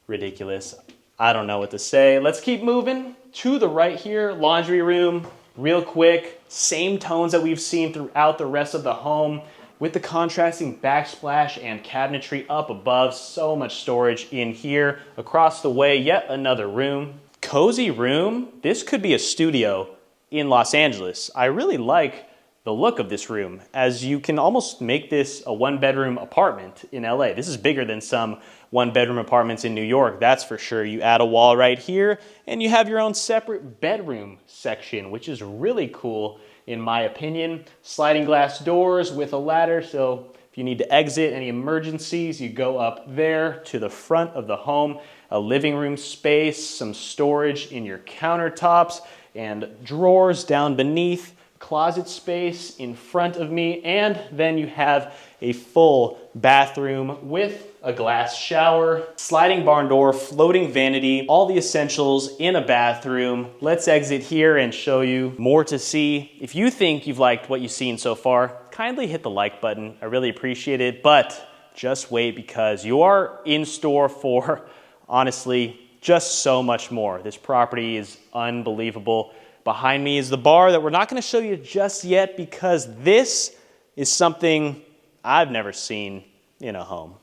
ridiculous. I don't know what to say. Let's keep moving. To the right here, laundry room, real quick. Same tones that we've seen throughout the rest of the home with the contrasting backsplash and cabinetry up above. So much storage in here. Across the way, yet another room. Cozy room. This could be a studio in Los Angeles. I really like the look of this room, as you can almost make this a one-bedroom apartment in LA. This is bigger than some one-bedroom apartments in New York, that's for sure. You add a wall right here, and you have your own separate bedroom section, which is really cool in my opinion. Sliding glass doors with a ladder, so if you need to exit any emergencies, you go up there to the front of the home. A living room space, some storage in your countertops, and drawers down beneath. Closet space in front of me, and then you have a full bathroom with a glass shower, sliding barn door, floating vanity, all the essentials in a bathroom. Let's exit here and show you more to see. If you think you've liked what you've seen so far, kindly hit the like button. I really appreciate it, but just wait because you are in store for, honestly, just so much more. This property is unbelievable. Behind me is the bar that we're not going to show you just yet because this is something I've never seen in a home.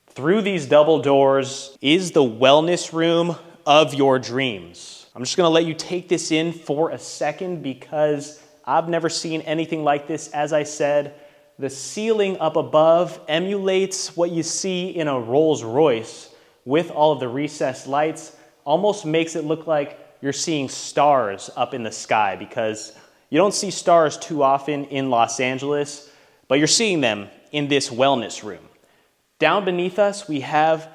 Through these double doors is the wellness room of your dreams. I'm just going to let you take this in for a second because I've never seen anything like this. As I said, the ceiling up above emulates what you see in a Rolls Royce with all of the recessed lights. Almost makes it look like you're seeing stars up in the sky because you don't see stars too often in Los Angeles, but you're seeing them in this wellness room. Down beneath us, we have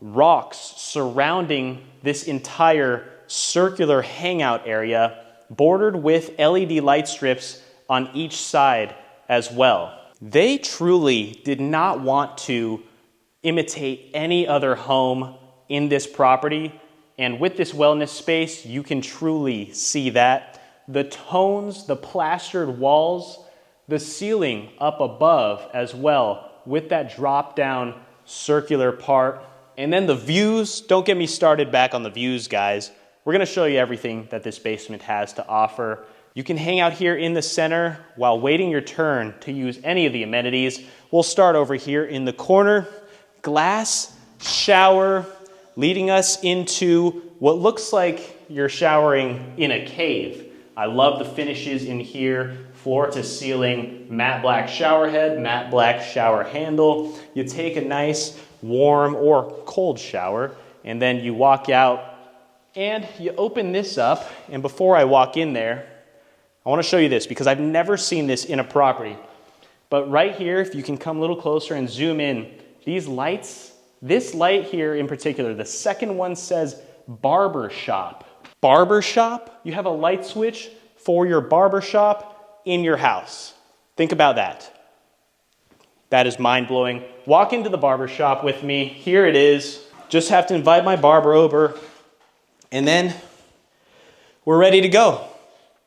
rocks surrounding this entire circular hangout area, bordered with LED light strips on each side as well. They truly did not want to imitate any other home in this property And with this wellness space, you can truly see that. The tones, the plastered walls, the ceiling up above as well, with that drop down circular part. And then the views, don't get me started back on the views, guys. We're gonna show you everything that this basement has to offer. You can hang out here in the center while waiting your turn to use any of the amenities. We'll start over here in the corner. Glass shower leading us into what looks like you're showering in a cave. I love the finishes in here. Floor to ceiling, matte black shower head, matte black shower handle. You take a nice warm or cold shower, and then you walk out and you open this up. And before I walk in there, I want to show you this because I've never seen this in a property. But right here, if you can come a little closer and zoom in, these lights, this light here in particular, the second one says barber shop. Barber shop? You have a light switch for your barber shop in your house. Think about that. That is mind-blowing. Walk into the barber shop with me. Here it is. Just have to invite my barber over, and then we're ready to go.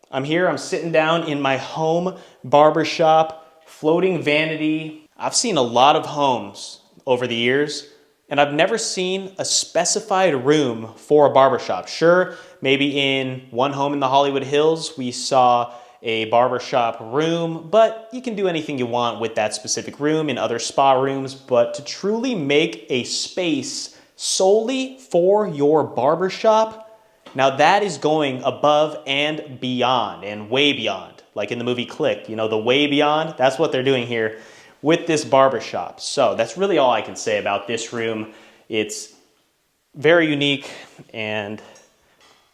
I'm here, I'm sitting down in my home barber shop, floating vanity. I've seen a lot of homes over the years, and I've never seen a specified room for a barbershop. Sure, maybe in one home in the Hollywood Hills, we saw a barbershop room, but you can do anything you want with that specific room in other spa rooms. But to truly make a space solely for your barbershop, now that is going above and beyond and way beyond. Like in the movie Click, you know, the way beyond, that's what they're doing here with this barbershop. So that's really all I can say about this room. It's very unique, and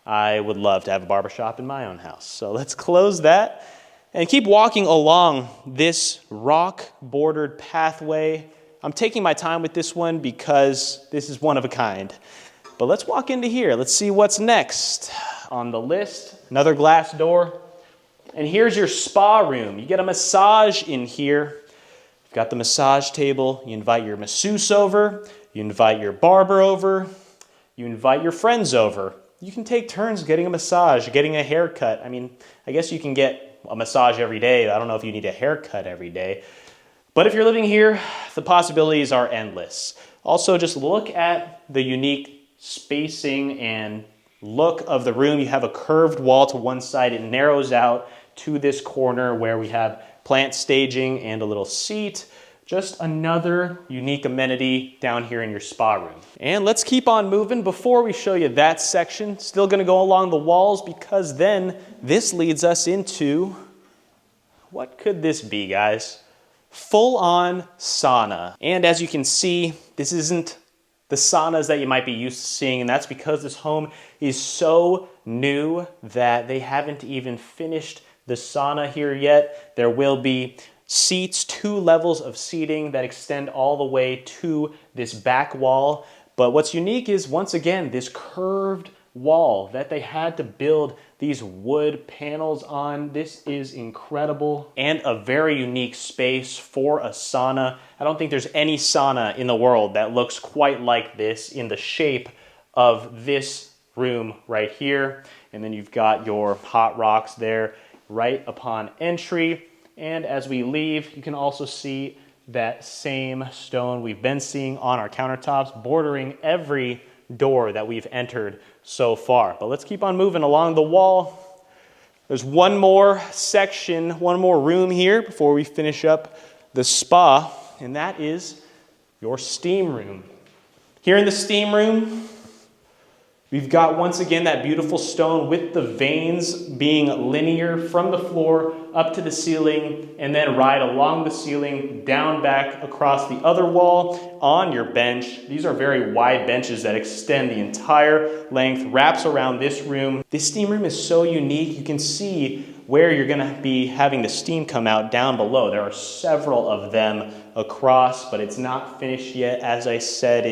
I would love to have a barbershop in my own house. So let's close that and keep walking along this rock-bordered pathway. I'm taking my time with this one because this is one of a kind. But let's walk into here. Let's see what's next on the list. Another glass door. And here's your spa room. You get a massage in here. You've got the massage table. You invite your masseuse over. You invite your barber over. You invite your friends over. You can take turns getting a massage, getting a haircut. I mean, I guess you can get a massage every day. I don't know if you need a haircut every day. But if you're living here, the possibilities are endless. Also, just look at the unique spacing and look of the room. You have a curved wall to one side. It narrows out to this corner where we have plant staging and a little seat. Just another unique amenity down here in your spa room. And let's keep on moving before we show you that section. Still gonna go along the walls because then this leads us into, what could this be, guys? Full-on sauna. And as you can see, this isn't the saunas that you might be used to seeing, and that's because this home is so new that they haven't even finished the sauna here yet. There will be seats, 2 levels of seating that extend all the way to this back wall. But what's unique is, once again, this curved wall that they had to build these wood panels on. This is incredible and a very unique space for a sauna. I don't think there's any sauna in the world that looks quite like this in the shape of this room right here. And then you've got your hot rocks there right upon entry. And as we leave, you can also see that same stone we've been seeing on our countertops, bordering every door that we've entered so far. But let's keep on moving along the wall. There's one more section, one more room here before we finish up the spa, and that is your steam room. Here in the steam room, we've got, once again, that beautiful stone with the veins being linear from the floor up to the ceiling, and then right along the ceiling, down back across the other wall on your bench. These are very wide benches that extend the entire length, wraps around this room. This steam room is so unique. You can see where you're gonna be having the steam come out down below. There are several of them across, but it's not finished yet. As I said,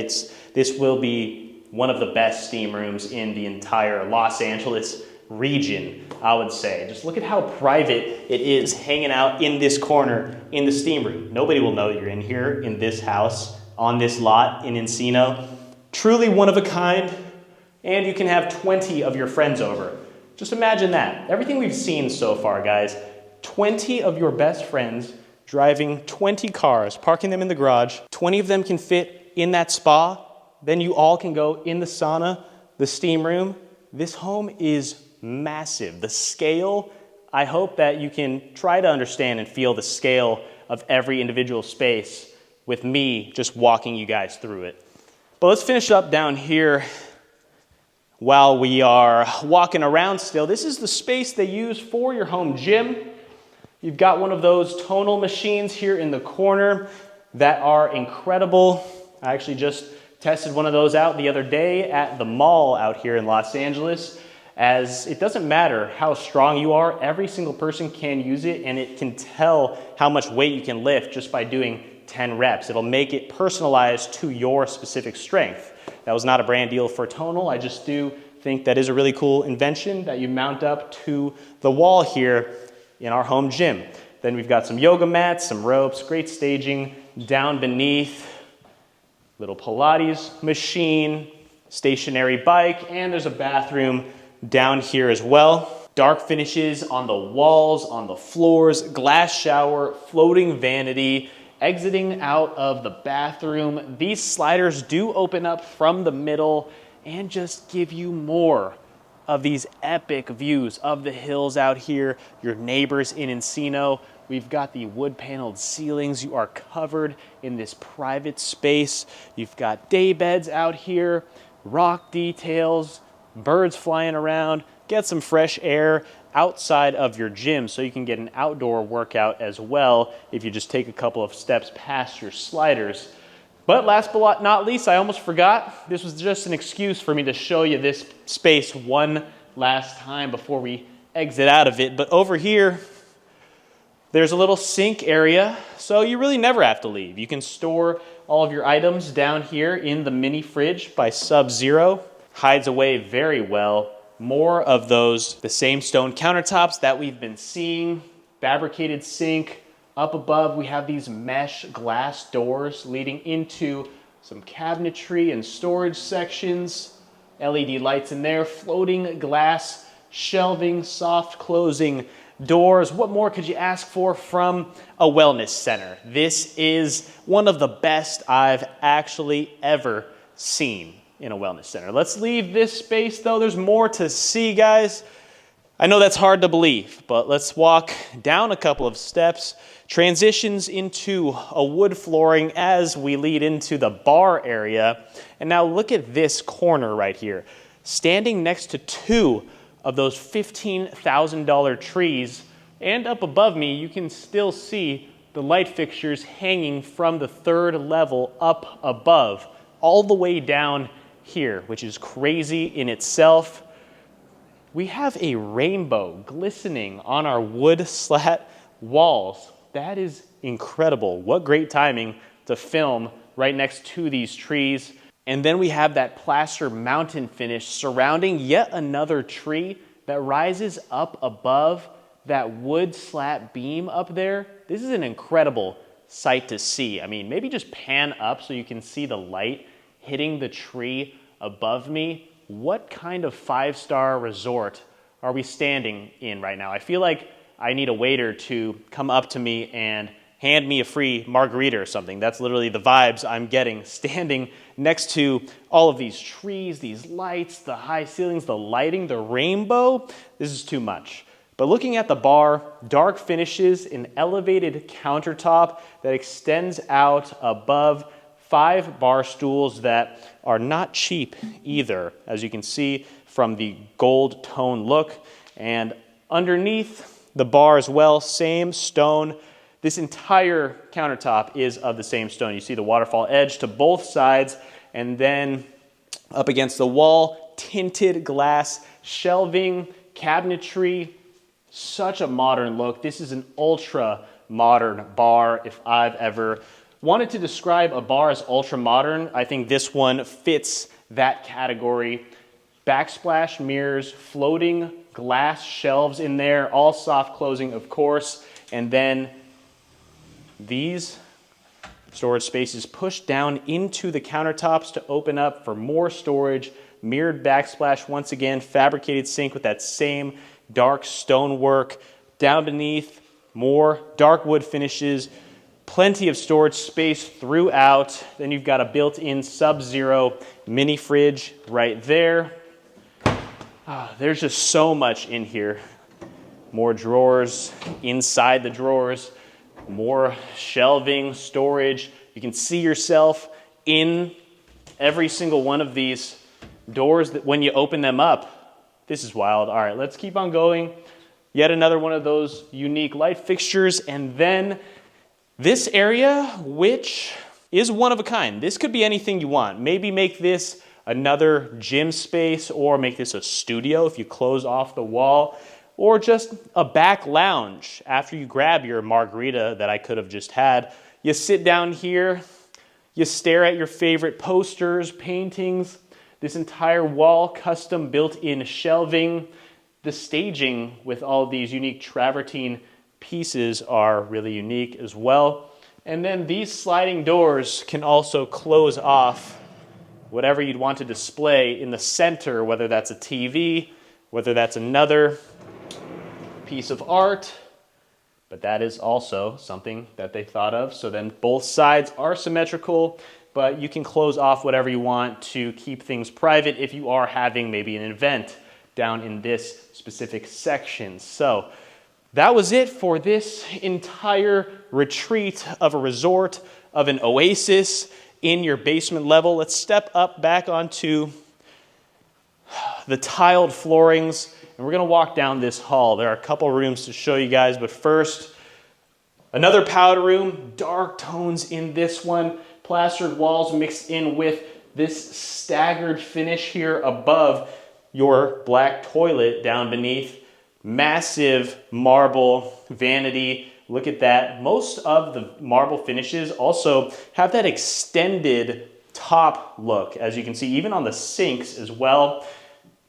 this will be one of the best steam rooms in the entire Los Angeles region, I would say. Just look at how private it is hanging out in this corner in the steam room. Nobody will know that you're in here in this house, on this lot in Encino. Truly one of a kind, And you can have 20 of your friends over. Just imagine that. Everything we've seen so far, guys, 20 of your best friends driving 20 cars, parking them in the garage. 20 of them can fit in that spa. Then you all can go in the sauna, the steam room. This home is massive. The scale, I hope that you can try to understand and feel the scale of every individual space with me just walking you guys through it. But let's finish up down here while we are walking around still. This is the space they use for your home gym. You've got one of those tonal machines here in the corner that are incredible. I actually just tested one of those out the other day at the mall out here in Los Angeles, as it doesn't matter how strong you are, every single person can use it, and it can tell how much weight you can lift just by doing 10 reps. It'll make it personalized to your specific strength. That was not a brand deal for Tonal. I just do think that is a really cool invention that you mount up to the wall here in our home gym. Then we've got some yoga mats, some ropes, great staging down beneath, little Pilates machine, stationary bike, and there's a bathroom down here as well. Dark finishes on the walls, on the floors, glass shower, floating vanity. Exiting out of the bathroom, these sliders do open up from the middle and just give you more of these epic views of the hills out here, your neighbors in Encino. We've got the wood paneled ceilings. You are covered in this private space. You've got day beds out here, rock details, birds flying around. Get some fresh air outside of your gym so you can get an outdoor workout as well if you just take a couple of steps past your sliders. But last but not least, I almost forgot, this was just an excuse for me to show you this space one last time before we exit out of it. But over here, there's a little sink area, so you really never have to leave. You can store all of your items down here in the mini fridge by Sub-Zero. Hides away very well. More of those, the same stone countertops that we've been seeing, fabricated sink. Up above, we have these mesh glass doors leading into some cabinetry and storage sections. LED lights in there, floating glass shelving, soft closing doors. What more could you ask for from a wellness center? This is one of the best I've actually ever seen in a wellness center. Let's leave this space though. There's more to see, guys. I know that's hard to believe, but let's walk down a couple of steps. Transitions into a wood flooring as we lead into the bar area. And now look at this corner right here. Standing next to two of those $15,000 trees, and up above me, you can still see the light fixtures hanging from the third level up above, all the way down here, which is crazy in itself. We have a rainbow glistening on our wood slat walls. That is incredible. What great timing to film right next to these trees. And then we have that plaster mountain finish surrounding yet another tree that rises up above that wood slat beam up there. This is an incredible sight to see. I mean, maybe just pan up so you can see the light hitting the tree above me. What kind of five-star resort are we standing in right now? I feel like I need a waiter to come up to me and hand me a free margarita or something. That's literally the vibes I'm getting standing next to all of these trees, these lights, the high ceilings, the lighting, the rainbow. This is too much. But looking at the bar, dark finishes, an elevated countertop that extends out above, 5 bar stools that are not cheap either, as you can see from the gold tone look. And underneath the bar as well, same stone. This entire countertop is of the same stone. You see the waterfall edge to both sides, and then up against the wall, tinted glass shelving, cabinetry. Such a modern look. This is an ultra modern bar if I've ever wanted to describe a bar as ultra modern. I think this one fits that category. Backsplash mirrors, floating glass shelves in there, all soft closing, of course. And then these storage spaces pushed down into the countertops to open up for more storage. Mirrored backsplash, once again, fabricated sink with that same dark stonework. Down beneath, more dark wood finishes, plenty of storage space throughout. Then you've got a built-in Sub-Zero mini fridge right there. There's just so much in here. More drawers inside the drawers, more shelving, storage. You can see yourself in every single one of these doors that when you open them up. This is wild. All right, let's keep on going. Yet another one of those unique light fixtures. And then this area, which is one of a kind. This could be anything you want. Maybe make this another gym space, or make this a studio if you close off the wall, or just a back lounge after you grab your margarita that I could have just had. You sit down here, you stare at your favorite posters, paintings, this entire wall, custom built-in shelving. The staging with all of these unique travertine pieces are really unique as well. And then these sliding doors can also close off whatever you'd want to display in the center, whether that's a TV, whether that's another piece of art, but that is also something that they thought of. So then both sides are symmetrical, but you can close off whatever you want to keep things private if you are having maybe an event down in this specific section. So that was it for this entire retreat of a resort, of an oasis in your basement level. Let's step up back onto the tiled floorings, and we're gonna walk down this hall. There are a couple rooms to show you guys, but first, another powder room, dark tones in this one, plastered walls mixed in with this staggered finish here above your black toilet down beneath. Massive marble vanity. Look at that. Most of the marble finishes also have that extended top look, as you can see, even on the sinks as well.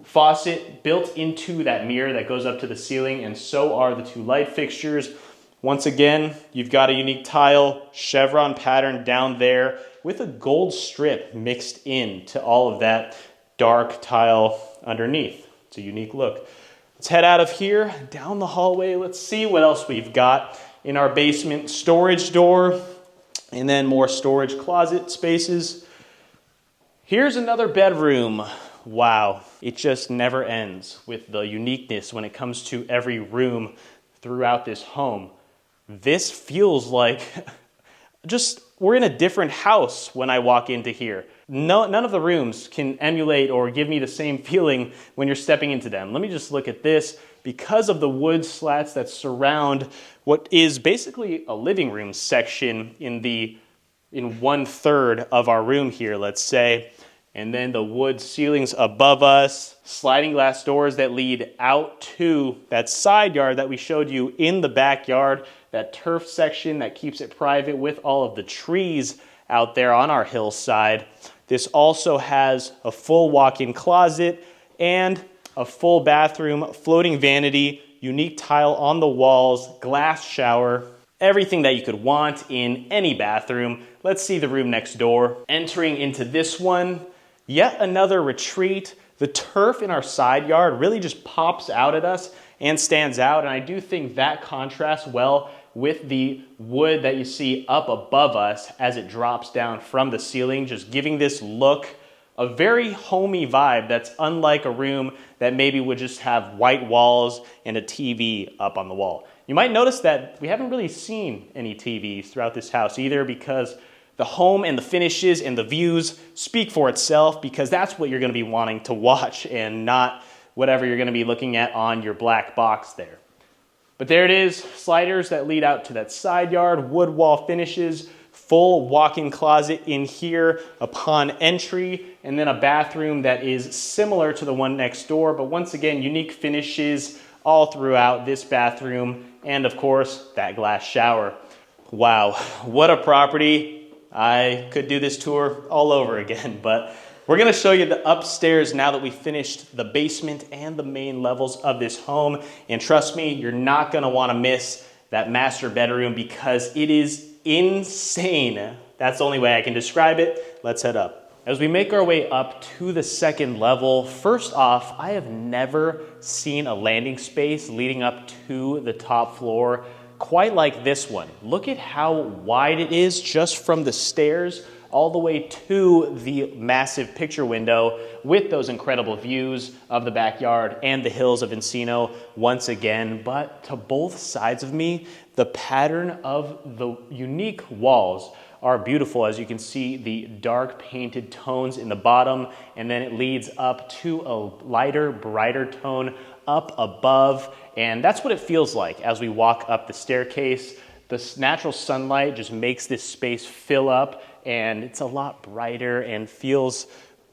Faucet built into that mirror that goes up to the ceiling, and so are the two light fixtures. Once again, you've got a unique tile chevron pattern down there with a gold strip mixed in to all of that dark tile underneath. It's a unique look. Let's head out of here, down the hallway. Let's see what else we've got in our basement. Storage door, and then more storage closet spaces. Here's another bedroom. Wow, it just never ends with the uniqueness when it comes to every room throughout this home. This feels like just we're in a different house when I walk into here. None of the rooms can emulate or give me the same feeling when you're stepping into them. Let me just look at this. Because of the wood slats that surround what is basically a living room section in 1/3 of our room here, let's say, and then the wood ceilings above us, sliding glass doors that lead out to that side yard that we showed you in the backyard, that turf section that keeps it private with all of the trees out there on our hillside. This also has a full walk-in closet and a full bathroom, floating vanity, unique tile on the walls, glass shower, everything that you could want in any bathroom. Let's see the room next door. Entering into this one, yet another retreat. The turf in our side yard really just pops out at us and stands out, and I do think that contrasts well with the wood that you see up above us as it drops down from the ceiling, just giving this look a very homey vibe that's unlike a room that maybe would just have white walls and a TV up on the wall. You might notice that we haven't really seen any TVs throughout this house either, because the home and the finishes and the views speak for itself, because that's what you're going to be wanting to watch and not whatever you're going to be looking at on your black box there. But there it is, sliders that lead out to that side yard, wood wall finishes, full walk-in closet in here upon entry, and then a bathroom that is similar to the one next door, but once again, unique finishes all throughout this bathroom, and of course, that glass shower. Wow, what a property. I could do this tour all over again, but we're gonna show you the upstairs now that we finished the basement and the main levels of this home. And trust me, you're not gonna wanna miss that master bedroom, because it is insane That's the only way I can describe it. Let's head up. As we make our way up to the second level, first off, I have never seen a landing space leading up to the top floor quite like this one. Look at how wide it is just from the stairs all the way to the massive picture window with those incredible views of the backyard and the hills of Encino once again. But to both sides of me, the pattern of the unique walls are beautiful. As you can see, the dark painted tones in the bottom, and then it leads up to a lighter, brighter tone up above. And that's what it feels like as we walk up the staircase. The natural sunlight just makes this space fill up, and it's a lot brighter and feels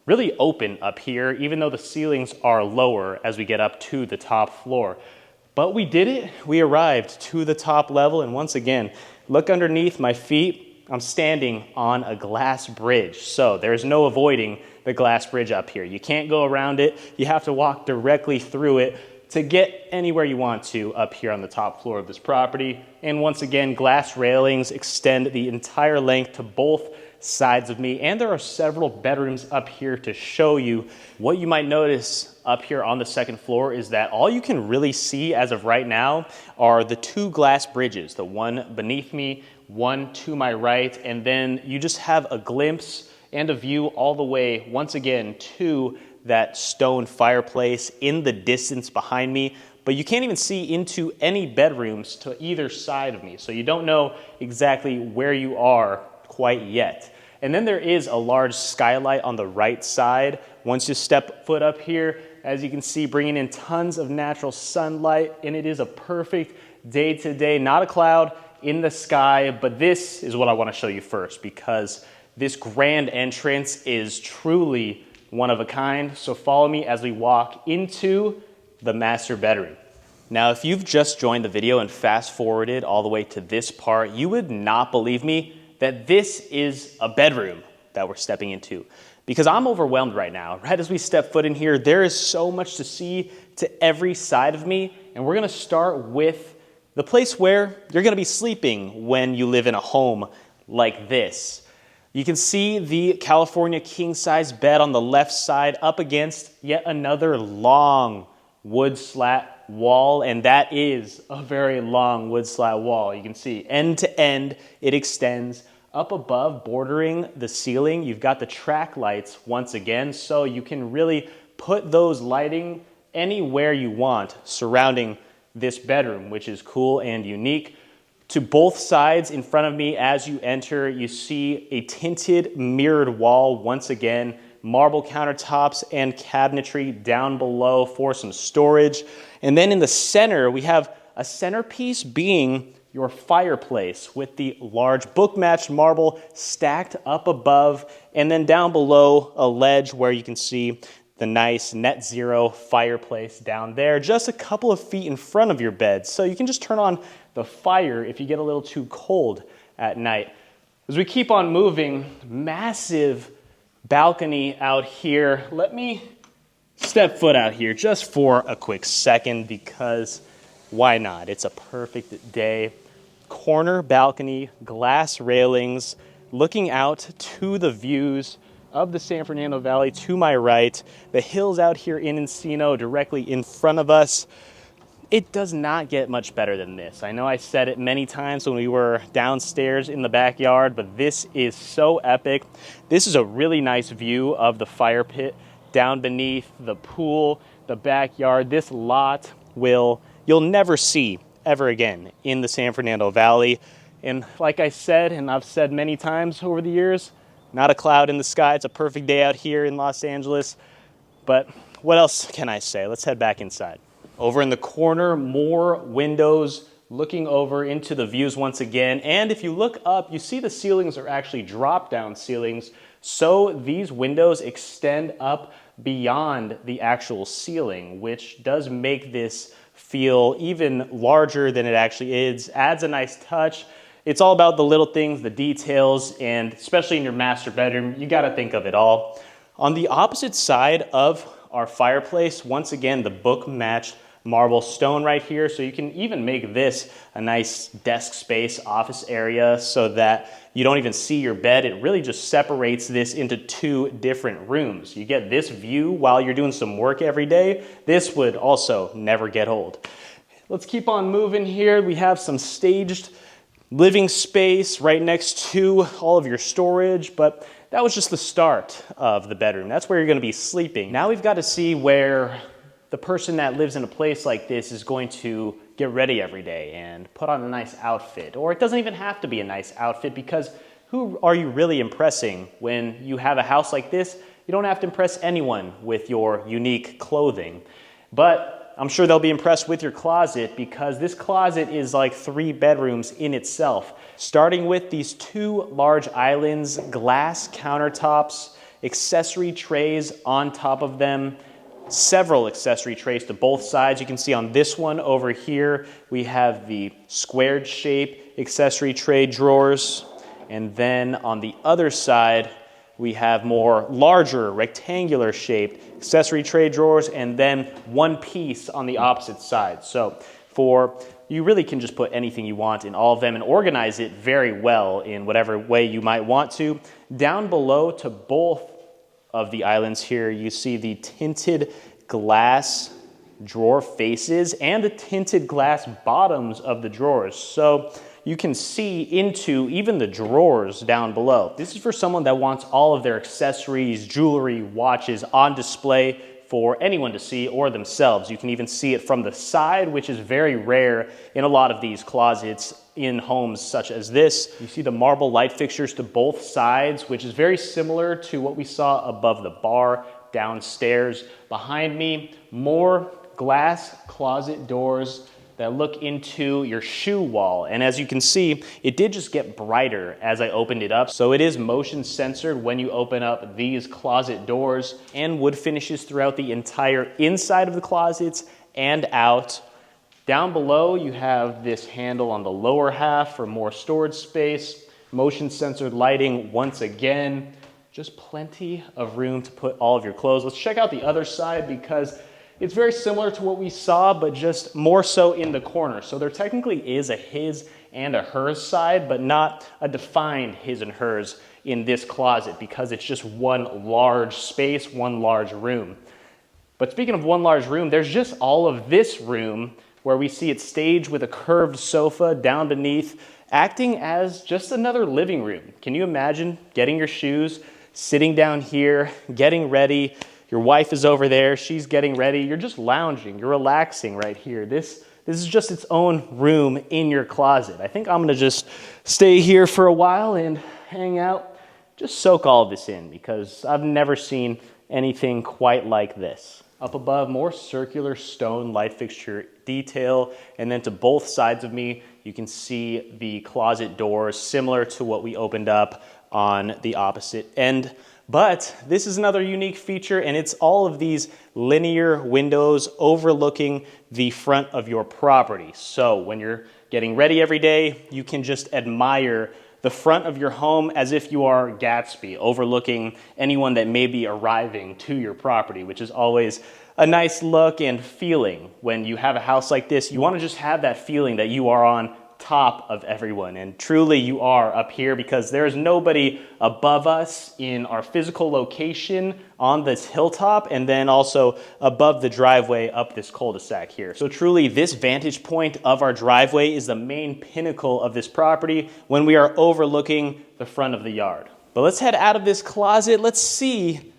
really open up here, even though the ceilings are lower as we get up to the top floor. But we did it. We arrived to the top level, and once again, look underneath my feet. I'm standing on a glass bridge, so there's no avoiding the glass bridge up here. You can't go around it. You have to walk directly through it to get anywhere you want to up here on the top floor of this property. And once again, glass railings extend the entire length to both sides of me, and there are several bedrooms up here to show you. What you might notice up here on the second floor is that all you can really see as of right now are the two glass bridges, the one beneath me, one to my right, and then you just have a glimpse and a view all the way once again to that stone fireplace in the distance behind me. But you can't even see into any bedrooms to either side of me, so you don't know exactly where you are quite yet. And then there is a large skylight on the right side. Once you step foot up here, as you can see, bringing in tons of natural sunlight, and it is a perfect day today. Not a cloud in the sky, but this is what I want to show you first, because this grand entrance is truly one of a kind. So follow me as we walk into the master bedroom. Now, if you've just joined the video and fast forwarded all the way to this part, you would not believe me that this is a bedroom that we're stepping into, because I'm overwhelmed right now. Right as we step foot in here, there is so much to see to every side of me, and we're gonna start with the place where you're gonna be sleeping when you live in a home like this. You can see the California king-size bed on the left side up against yet another long wood slat wall, and that is a very long wood slat wall. You can see end to end it extends. Up above, bordering the ceiling, you've got the track lights once again, so you can really put those lighting anywhere you want surrounding this bedroom, which is cool and unique. To both sides in front of me as you enter, you see a tinted mirrored wall once again, marble countertops and cabinetry down below for some storage. And then in the center, we have a centerpiece being your fireplace with the large book-matched marble stacked up above, and then down below a ledge where you can see the nice net zero fireplace down there, just a couple of feet in front of your bed. So you can just turn on the fire if you get a little too cold at night. As we keep on moving, massive balcony out here. Let me step foot out here just for a quick second, because why not? It's a perfect day. Corner balcony, glass railings, looking out to the views of the San Fernando Valley to my right, the hills out here in Encino directly in front of us. It does not get much better than this. I know I said it many times when we were downstairs in the backyard, but this is so epic. This is a really nice view of the fire pit down beneath the pool, the backyard. This lot you'll never see ever again in the San Fernando Valley. And like I said, and I've said many times over the years, not a cloud in the sky. It's a perfect day out here in Los Angeles. But what else can I say? Let's head back inside. Over in the corner, more windows looking over into the views once again. And if you look up, you see the ceilings are actually drop-down ceilings. So these windows extend up beyond the actual ceiling, which does make this feel even larger than it actually is. Adds a nice touch. It's all about the little things, the details, and especially in your master bedroom, you gotta think of it all. On the opposite side of our fireplace, once again, the book-matched marble stone right here. So you can even make this a nice desk space, office area, so that you don't even see your bed. It really just separates this into two different rooms. You get this view while you're doing some work every day. This would also never get old. Let's keep on moving here. We have some staged living space right next to all of your storage, but that was just the start of the bedroom. That's where you're gonna be sleeping. Now we've got to see where the person that lives in a place like this is going to get ready every day and put on a nice outfit. Or it doesn't even have to be a nice outfit, because who are you really impressing when you have a house like this? You don't have to impress anyone with your unique clothing. But I'm sure they'll be impressed with your closet, because this closet is like 3 bedrooms in itself. Starting with these 2 large islands, glass countertops, accessory trays on top of them, several accessory trays to both sides. You can see on this one over here, we have the squared shape accessory tray drawers. And then on the other side, we have more larger rectangular shaped accessory tray drawers, and then one piece on the opposite side. So you really can just put anything you want in all of them and organize it very well in whatever way you might want to. Down below to both of the islands here, you see the tinted glass drawer faces and the tinted glass bottoms of the drawers. So you can see into even the drawers down below. This is for someone that wants all of their accessories, jewelry, watches on display for anyone to see, or themselves. You can even see it from the side, which is very rare in a lot of these closets in homes such as this. You see the marble light fixtures to both sides, which is very similar to what we saw above the bar downstairs. Behind me, more glass closet doors that look into your shoe wall. And as you can see, it did just get brighter as I opened it up. So it is motion censored when you open up these closet doors, and wood finishes throughout the entire inside of the closets and out. Down below, you have this handle on the lower half for more storage space. Motion censored lighting once again. Just plenty of room to put all of your clothes. Let's check out the other side, because it's very similar to what we saw, but just more so in the corner. So there technically is a his and a hers side, but not a defined his and hers in this closet, because it's just one large space, one large room. But speaking of one large room, there's just all of this room where we see it staged with a curved sofa down beneath, acting as just another living room. Can you imagine getting your shoes, sitting down here, getting ready? Your wife is over there, she's getting ready, you're just lounging, you're relaxing right here. This is just its own room in your closet. I think I'm gonna just stay here for a while and hang out, just soak all of this in, because I've never seen anything quite like this. Up above, more circular stone light fixture detail, and then to both sides of me, you can see the closet doors, similar to what we opened up on the opposite end. But this is another unique feature, and it's all of these linear windows overlooking the front of your property. So when you're getting ready every day, you can just admire the front of your home as if you are Gatsby, overlooking anyone that may be arriving to your property, which is always a nice look and feeling. When you have a house like this, you want to just have that feeling that you are on top of everyone, and truly you are up here, because there is nobody above us in our physical location on this hilltop, and then also above the driveway up this cul-de-sac here. So truly, this vantage point of our driveway is the main pinnacle of this property when we are overlooking the front of the yard. But let's head out of this closet. Let's see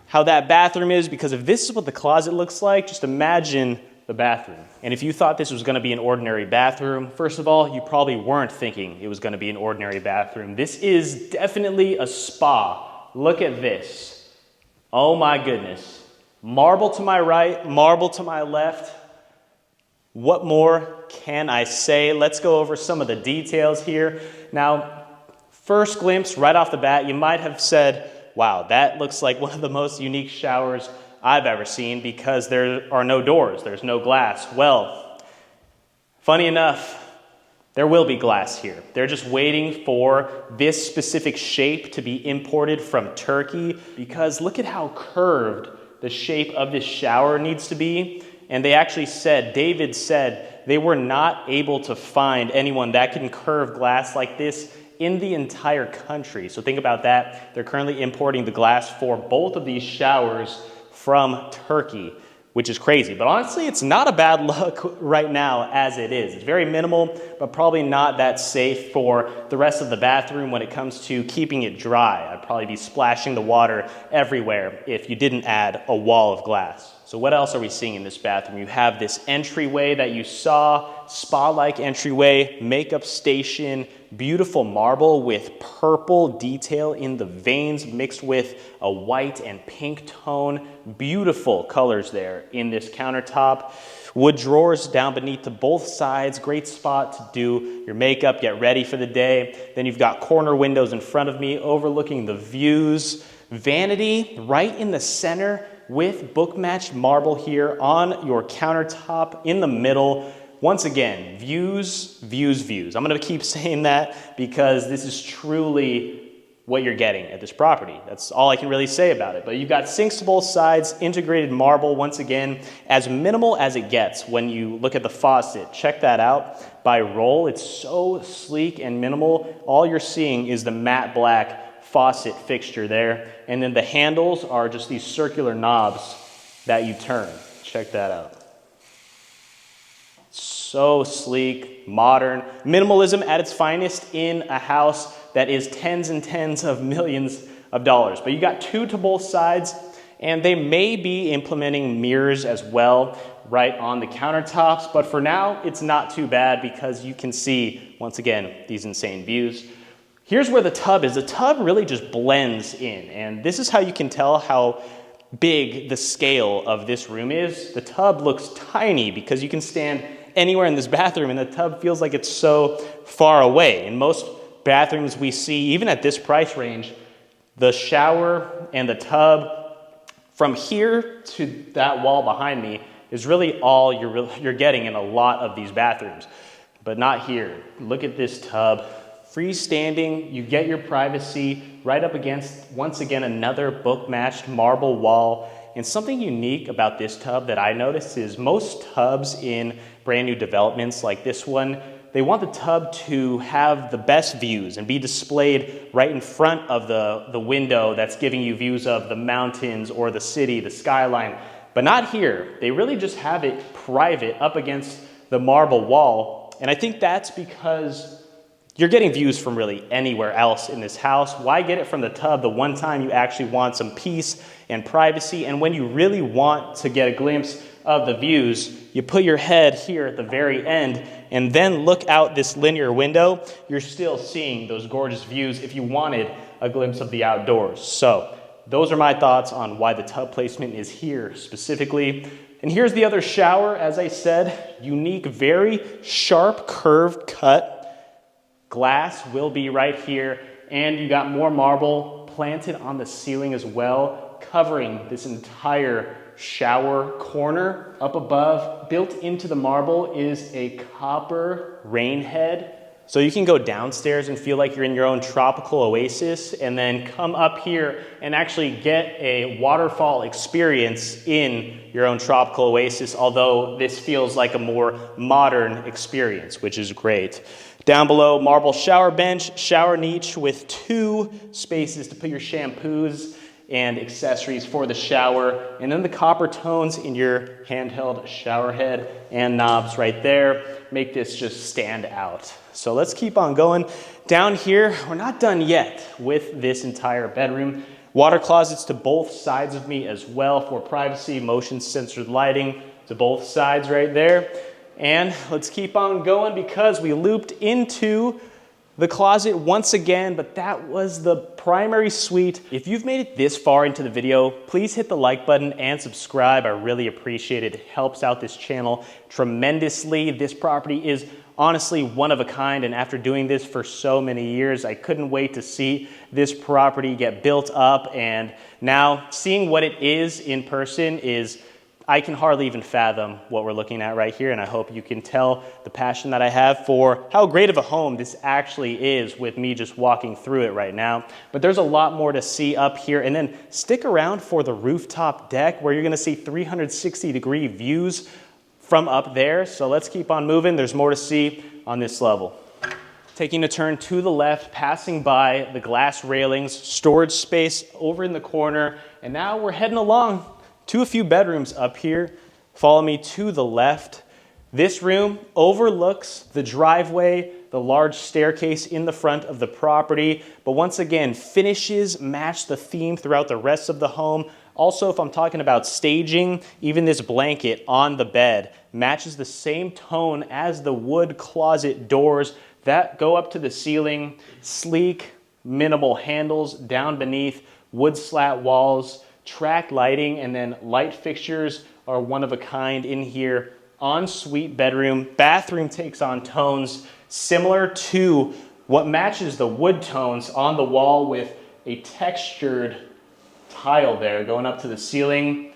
how that bathroom is, because if this is what the closet looks like, just imagine the bathroom. And if you thought this was going to be an ordinary bathroom, first of all, you probably weren't thinking it was going to be an ordinary bathroom. This is definitely a spa. Look at this. Oh my goodness. Marble to my right, marble to my left. What more can I say? Let's go over some of the details here. Now, first glimpse right off the bat, you might have said, wow, that looks like one of the most unique showers I've ever seen, because there are no doors, there's no glass. Well, funny enough, there will be glass here. They're just waiting for this specific shape to be imported from Turkey, because look at how curved the shape of this shower needs to be. And they actually said, David said, they were not able to find anyone that can curve glass like this in the entire country. So think about that. They're currently importing the glass for both of these showers from Turkey, which is crazy. But honestly, it's not a bad look right now as it is. It's very minimal, but probably not that safe for the rest of the bathroom when it comes to keeping it dry. I'd probably be splashing the water everywhere if you didn't add a wall of glass. So what else are we seeing in this bathroom? You have this entryway that you saw, spa-like entryway, makeup station, beautiful marble with purple detail in the veins mixed with a white and pink tone. Beautiful colors there in this countertop. Wood drawers down beneath to both sides. Great spot to do your makeup, get ready for the day. Then you've got corner windows in front of me overlooking the views. Vanity right in the center with book-matched marble here on your countertop in the middle. Once again, views, views, views. I'm gonna keep saying that because this is truly what you're getting at this property. That's all I can really say about it. But you've got sinks to both sides, integrated marble, once again, as minimal as it gets when you look at the faucet. Check that out by roll. It's so sleek and minimal. All you're seeing is the matte black faucet fixture there. And then the handles are just these circular knobs that you turn. Check that out. So sleek, modern, minimalism at its finest in a house that is tens and tens of millions of dollars. But you got two to both sides, and they may be implementing mirrors as well right on the countertops. But for now, it's not too bad because you can see, once again, these insane views. Here's where the tub is. The tub really just blends in, and this is how you can tell how big the scale of this room is. The tub looks tiny because you can stand anywhere in this bathroom and the tub feels like it's so far away. In most bathrooms we see, even at this price range, the shower and the tub from here to that wall behind me is really all you're getting in a lot of these bathrooms, but not here. Look at this tub. Freestanding, you get your privacy right up against, once again, another book-matched marble wall. And something unique about this tub that I noticed is most tubs in brand new developments like this one, they want the tub to have the best views and be displayed right in front of the window that's giving you views of the mountains or the city, the skyline. But not here. They really just have it private up against the marble wall. And I think that's because you're getting views from really anywhere else in this house. Why get it from the tub the one time you actually want some peace and privacy? And when you really want to get a glimpse of the views, you put your head here at the very end and then look out this linear window. You're still seeing those gorgeous views if you wanted a glimpse of the outdoors. So those are my thoughts on why the tub placement is here specifically. And here's the other shower. As I said, unique, very sharp curved cut. Glass will be right here, and you got more marble planted on the ceiling as well, covering this entire shower corner. Up above, built into the marble, is a copper rain head. So you can go downstairs and feel like you're in your own tropical oasis, and then come up here and actually get a waterfall experience in your own tropical oasis, although this feels like a more modern experience, which is great. Down below, marble shower bench, shower niche with 2 spaces to put your shampoos and accessories for the shower, and then the copper tones in your handheld shower head and knobs right there make this just stand out. So let's keep on going. Down here, we're not done yet with this entire bedroom. Water closets to both sides of me as well for privacy, motion censored lighting to both sides right there. And let's keep on going because we looped into the closet once again, but that was the primary suite. If you've made it this far into the video, please hit the like button and subscribe. I really appreciate it. It helps out this channel tremendously. This property is honestly one of a kind, and after doing this for so many years, I couldn't wait to see this property get built up, and now seeing what it is in person is I can hardly even fathom what we're looking at right here, and I hope you can tell the passion that I have for how great of a home this actually is with me just walking through it right now. But there's a lot more to see up here, and then stick around for the rooftop deck where you're gonna see 360-degree views from up there. So let's keep on moving. There's more to see on this level. Taking a turn to the left, passing by the glass railings, storage space over in the corner, and now we're heading along to a few bedrooms up here. Follow me to the left. This room overlooks the driveway, the large staircase in the front of the property, but once again, finishes match the theme throughout the rest of the home. Also, if I'm talking about staging, even this blanket on the bed matches the same tone as the wood closet doors that go up to the ceiling. Sleek, minimal handles down beneath, wood slat walls, track lighting, and then light fixtures are one of a kind in here. Ensuite bedroom. Bathroom takes on tones similar to what matches the wood tones on the wall with a textured tile there going up to the ceiling.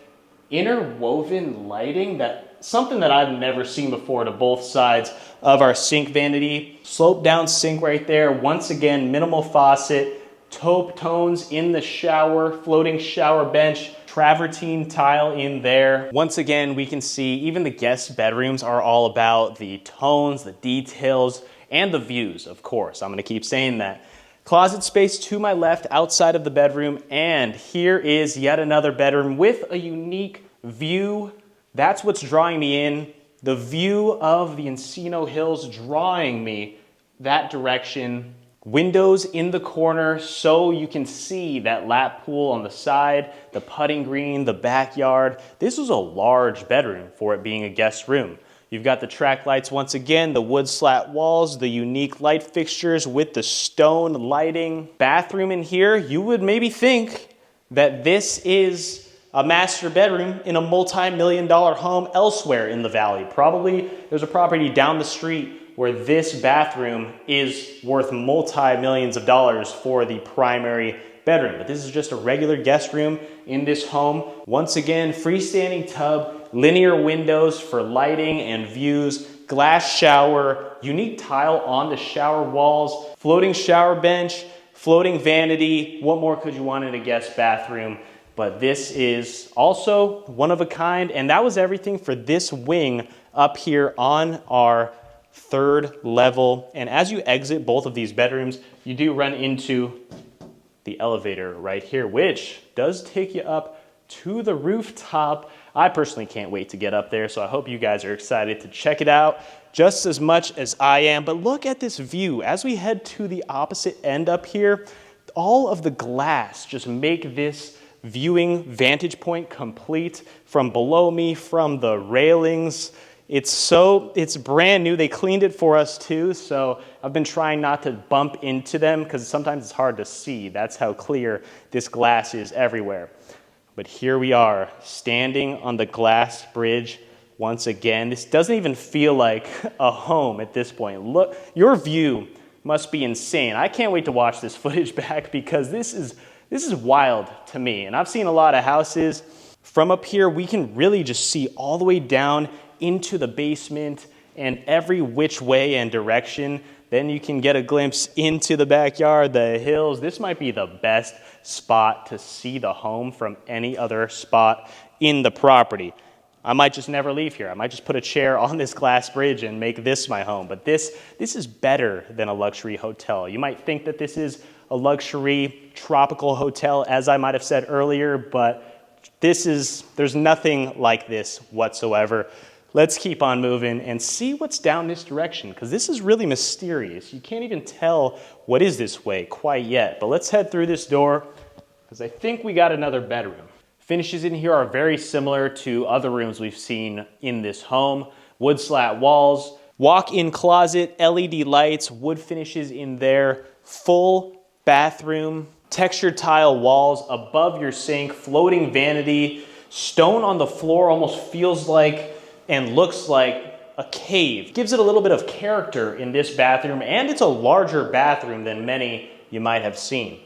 Interwoven lighting, something that I've never seen before to both sides of our sink vanity. Slope down sink right there. Once again, minimal faucet. Taupe tones in the shower, floating shower bench, travertine tile in there. Once again, we can see even the guest bedrooms are all about the tones, the details, and the views, of course. I'm gonna keep saying that. Closet space to my left outside of the bedroom, and here is yet another bedroom with a unique view. That's what's drawing me in. The view of the Encino Hills drawing me that direction. Windows in the corner so you can see that lap pool on the side, the putting green, the backyard. This was a large bedroom for it being a guest room. You've got the track lights once again, the wood slat walls, the unique light fixtures with the stone lighting. Bathroom in here, you would maybe think that this is a master bedroom in a multi-million-dollar home elsewhere in the valley. Probably there's a property down the street where this bathroom is worth multi-millions of dollars for the primary bedroom. But this is just a regular guest room in this home. Once again, freestanding tub, linear windows for lighting and views, glass shower, unique tile on the shower walls, floating shower bench, floating vanity. What more could you want in a guest bathroom? But this is also one of a kind, and that was everything for this wing up here on our third level. And as you exit both of these bedrooms, you do run into the elevator right here, which does take you up to the rooftop. I personally can't wait to get up there, so I hope you guys are excited to check it out just as much as I am. But look at this view. As we head to the opposite end up here, all of the glass just make this viewing vantage point complete. From below me, from the railings, it's brand new. They cleaned it for us too, so I've been trying not to bump into them because sometimes it's hard to see. That's how clear this glass is everywhere. But here we are, standing on the glass bridge once again. This doesn't even feel like a home at this point. Look, your view must be insane. I can't wait to watch this footage back because this is wild to me. And I've seen a lot of houses. From up here, we can really just see all the way down into the basement and every which way and direction. Then you can get a glimpse into the backyard, the hills. This might be the best spot to see the home from any other spot in the property. I might just never leave here. I might just put a chair on this glass bridge and make this my home. But this is better than a luxury hotel. You might think that this is a luxury tropical hotel, as I might have said earlier, but there's nothing like this whatsoever. Let's keep on moving and see what's down this direction, because this is really mysterious. You can't even tell what is this way quite yet. But let's head through this door, because I think we got another bedroom. Finishes in here are very similar to other rooms we've seen in this home. Wood slat walls, walk-in closet, LED lights, wood finishes in there, full bathroom, textured tile walls above your sink, floating vanity, stone on the floor, almost feels like and looks like a cave. Gives it a little bit of character in this bathroom, and it's a larger bathroom than many you might have seen.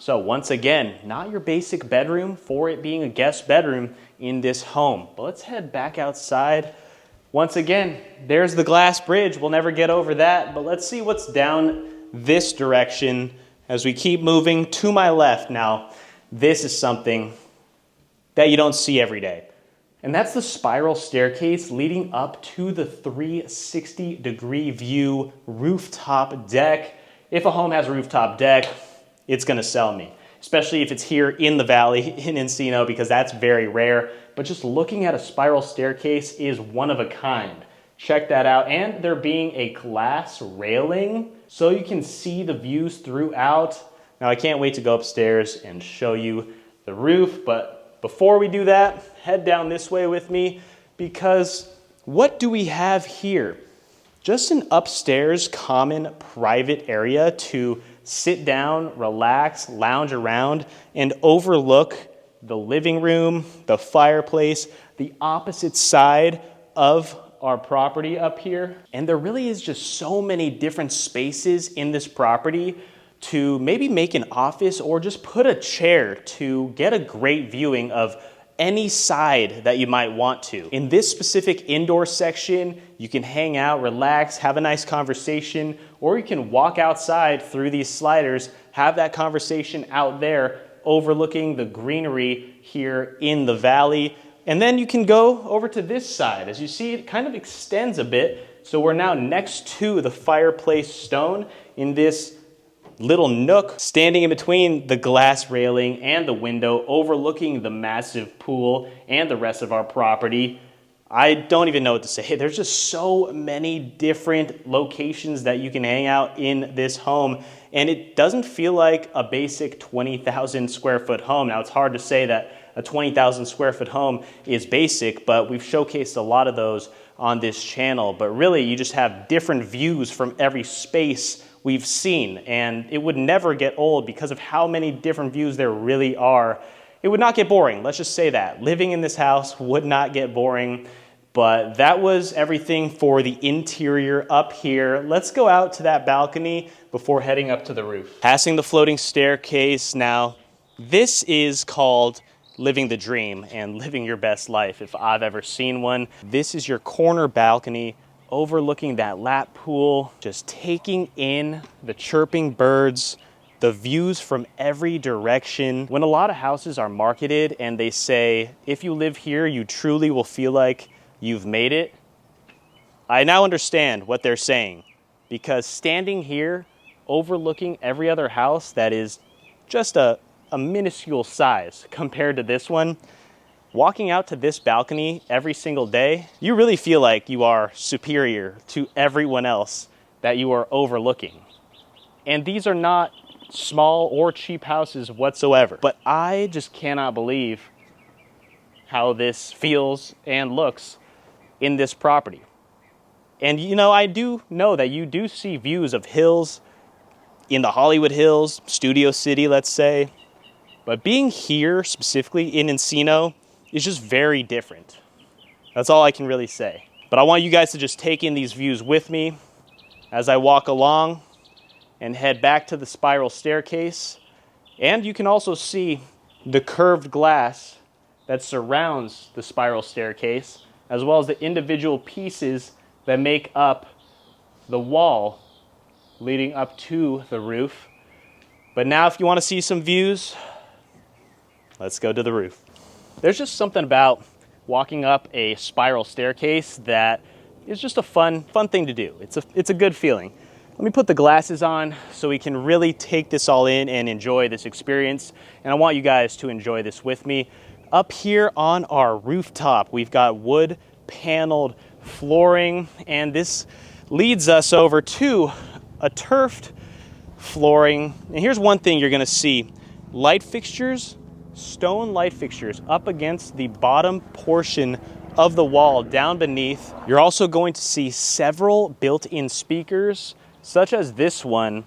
So once again, not your basic bedroom for it being a guest bedroom in this home. But let's head back outside. Once again, there's the glass bridge. We'll never get over that, but let's see what's down this direction as we keep moving to my left. Now, this is something that you don't see every day. And that's the spiral staircase leading up to the 360-degree view rooftop deck. If a home has a rooftop deck, it's gonna sell me, especially if it's here in the valley in Encino, because that's very rare. But just looking at a spiral staircase is one of a kind. Check that out. And there being a glass railing so you can see the views throughout. Now I can't wait to go upstairs and show you the roof, but before we do that, head down this way with me, because what do we have here? Just an upstairs common private area to sit down, relax, lounge around, and overlook the living room, the fireplace, the opposite side of our property up here. And there really is just so many different spaces in this property to maybe make an office or just put a chair to get a great viewing of any side that you might want to. In this specific indoor section, you can hang out, relax, have a nice conversation, or you can walk outside through these sliders, have that conversation out there overlooking the greenery here in the valley. And then you can go over to this side. As you see, it kind of extends a bit. So we're now next to the fireplace stone in this little nook, standing in between the glass railing and the window, overlooking the massive pool and the rest of our property. I don't even know what to say. There's just so many different locations that you can hang out in this home, and it doesn't feel like a basic 20,000 square foot home. Now, it's hard to say that a 20,000 square foot home is basic, but we've showcased a lot of those on this channel. But really, you just have different views from every space we've seen, and it would never get old because of how many different views there really are. It would not get boring, let's just say that. Living in this house would not get boring, but that was everything for the interior up here. Let's go out to that balcony before heading up to the roof. Passing the floating staircase now, this is called living the dream and living your best life if I've ever seen one. This is your corner balcony overlooking that lap pool, just taking in the chirping birds, the views from every direction. When a lot of houses are marketed and they say, if you live here, you truly will feel like you've made it, I now understand what they're saying, because standing here, overlooking every other house that is just a minuscule size compared to this one, walking out to this balcony every single day, you really feel like you are superior to everyone else that you are overlooking. And these are not small or cheap houses whatsoever. But I just cannot believe how this feels and looks in this property. And you know, I do know that you do see views of hills in the Hollywood Hills, Studio City, let's say. But being here specifically in Encino is just very different. That's all I can really say. But I want you guys to just take in these views with me as I walk along and head back to the spiral staircase. And you can also see the curved glass that surrounds the spiral staircase, as well as the individual pieces that make up the wall leading up to the roof. But now if you want to see some views, let's go to the roof. There's just something about walking up a spiral staircase that is just a fun thing to do. It's a good feeling. Let me put the glasses on so we can really take this all in and enjoy this experience. And I want you guys to enjoy this with me. Up here on our rooftop, we've got wood paneled flooring, and this leads us over to a turfed flooring. And here's one thing you're gonna see. Light fixtures, stone light fixtures up against the bottom portion of the wall down beneath. You're also going to see several built-in speakers, such as this one,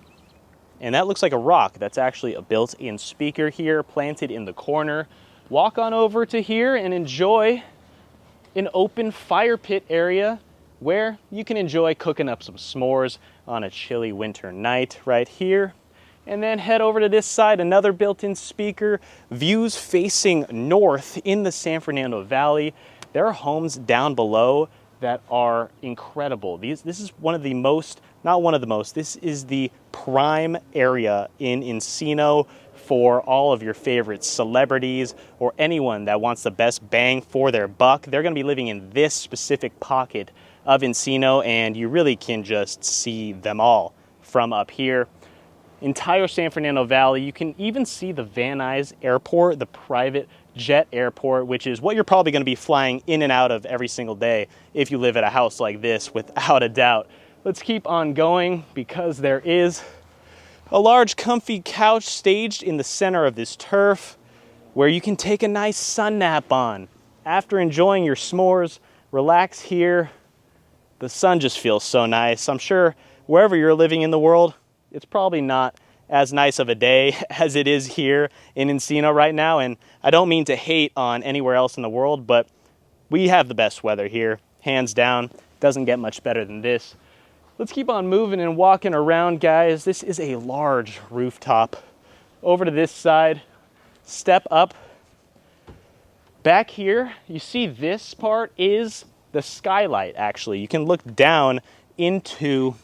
and that looks like a rock. That's actually a built-in speaker here planted in the corner. Walk on over to here and enjoy an open fire pit area where you can enjoy cooking up some s'mores on a chilly winter night right here. And then head over to this side, another built-in speaker, views facing north in the San Fernando Valley. There are homes down below that are incredible. This is one of the most, not one of the most, this is the prime area in Encino for all of your favorite celebrities or anyone that wants the best bang for their buck. They're gonna be living in this specific pocket of Encino, and you really can just see them all from up here. Entire San Fernando Valley. You can even see the Van Nuys Airport, the private jet airport, which is what you're probably going to be flying in and out of every single day if you live at a house like this, without a doubt. Let's keep on going because there is a large comfy couch staged in the center of this turf where you can take a nice sun nap on. After enjoying your s'mores, relax here. The sun just feels so nice. I'm sure wherever you're living in the world, it's probably not as nice of a day as it is here in Encino right now. And I don't mean to hate on anywhere else in the world, but we have the best weather here, hands down. Doesn't get much better than this. Let's keep on moving and walking around, guys. This is a large rooftop. Over to this side, step up. Back here, you see this part is the skylight, actually. You can look down into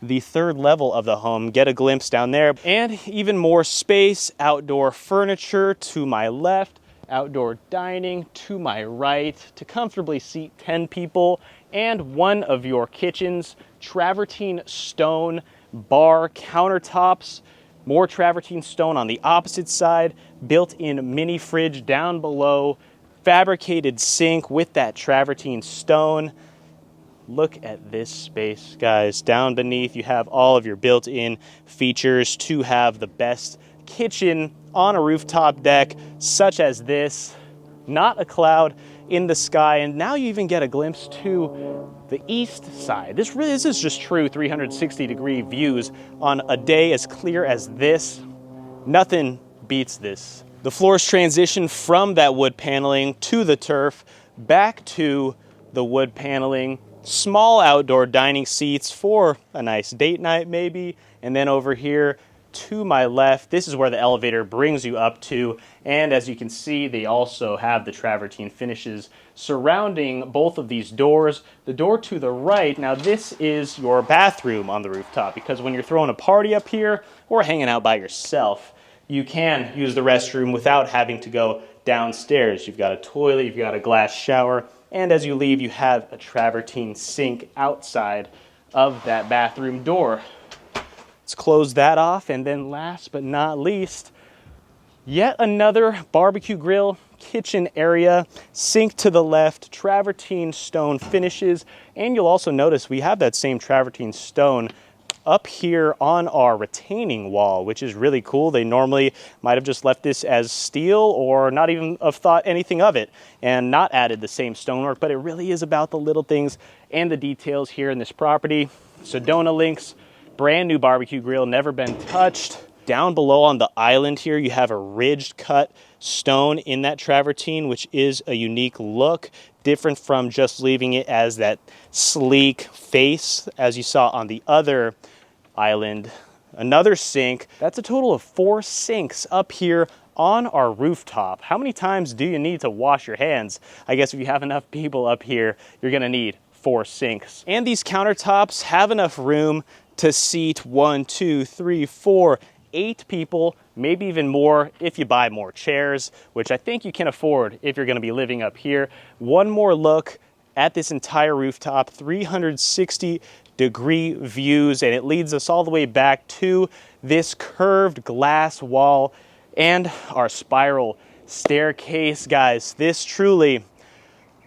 the third level of the home, get a glimpse down there, and even more space, outdoor furniture to my left, outdoor dining to my right to comfortably seat 10 people, and one of your kitchens, travertine stone bar countertops, more travertine stone on the opposite side, built-in mini fridge down below, fabricated sink with that travertine stone. Look at this space, guys. Down beneath, you have all of your built-in features to have the best kitchen on a rooftop deck, such as this. Not a cloud in the sky, and now you even get a glimpse to the east side. This is just true 360-degree views on a day as clear as this. Nothing beats this. The floors transition from that wood paneling to the turf, back to the wood paneling. Small outdoor dining seats for a nice date night maybe. And then over here to my left, this is where the elevator brings you up to. And as you can see, they also have the travertine finishes surrounding both of these doors. The door to the right, now this is your bathroom on the rooftop, because when you're throwing a party up here or hanging out by yourself, you can use the restroom without having to go downstairs. You've got a toilet, you've got a glass shower, and as you leave, you have a travertine sink outside of that bathroom door. Let's close that off, and then last but not least, yet another barbecue grill, kitchen area, sink to the left, travertine stone finishes, and you'll also notice we have that same travertine stone up here on our retaining wall, which is really cool. They normally might have just left this as steel or not even have thought anything of it and not added the same stonework, but it really is about the little things and the details here in this property. Sedona links, brand new barbecue grill, never been touched. Down below on the island here, you have a ridged cut stone in that travertine, which is a unique look, different from just leaving it as that sleek face as you saw on the other island. Another sink. That's a total of 4 sinks up here on our rooftop. How many times do you need to wash your hands? I guess if you have enough people up here, you're gonna need 4 sinks. And these countertops have enough room to seat 1, 2, 3, 4, 8 people, maybe even more if you buy more chairs, which I think you can afford if you're gonna be living up here. One more look at this entire rooftop, 360-degree views, and it leads us all the way back to this curved glass wall and our spiral staircase. Guys, this truly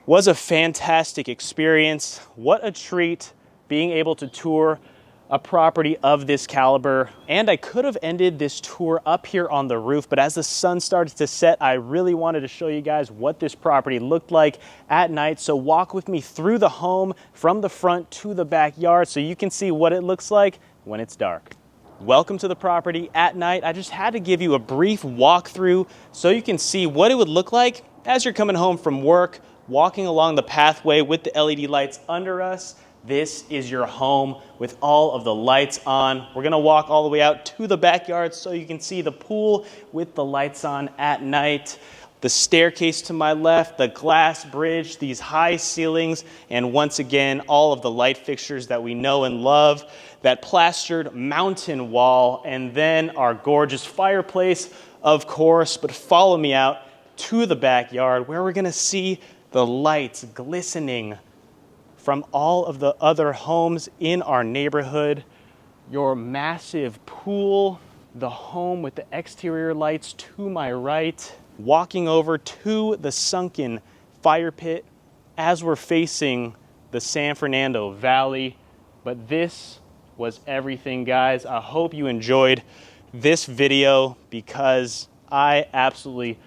was a fantastic experience. What a treat being able to tour a property of this caliber. And I could have ended this tour up here on the roof, but as the sun started to set, I really wanted to show you guys what this property looked like at night. So walk with me through the home from the front to the backyard so you can see what it looks like when it's dark. Welcome to the property at night. I just had to give you a brief walkthrough so you can see what it would look like as you're coming home from work, walking along the pathway with the LED lights under us. this is your home with all of the lights on. We're gonna walk all the way out to the backyard so you can see the pool with the lights on at night. The staircase to my left, the glass bridge, these high ceilings, and once again, all of the light fixtures that we know and love, that plastered mountain wall, and then our gorgeous fireplace, of course. But follow me out to the backyard where we're gonna see the lights glistening from all of the other homes in our neighborhood, your massive pool, the home with the exterior lights to my right, walking over to the sunken fire pit as we're facing the San Fernando Valley. But this was everything, guys. I hope you enjoyed this video because I absolutely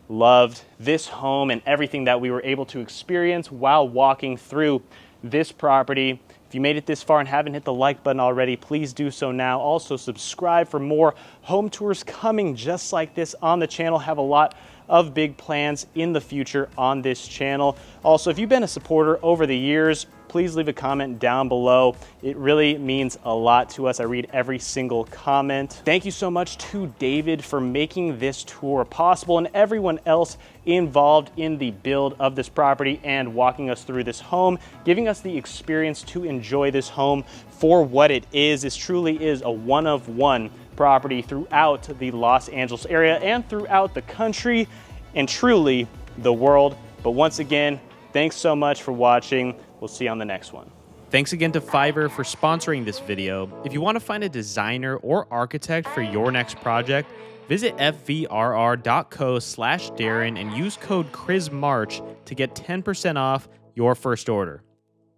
loved this home and everything that we were able to experience while walking through this property. If you made it this far and haven't hit the like button already, please do so now. Also subscribe for more home tours coming just like this on the channel. Have a lot of big plans in the future on this channel. Also, if you've been a supporter over the years, please leave a comment down below. It really means a lot to us. I read every single comment. Thank you so much to David for making this tour possible and everyone else involved in the build of this property and walking us through this home, giving us the experience to enjoy this home for what it is. This truly is a one-of-one property throughout the Los Angeles area and throughout the country and truly the world. But once again, thanks so much for watching. We'll see you on the next one. Thanks again to Fiverr for sponsoring this video. If you want to find a designer or architect for your next project, visit fvrr.co/Darren and use code CHRISMARCH to get 10% off your first order.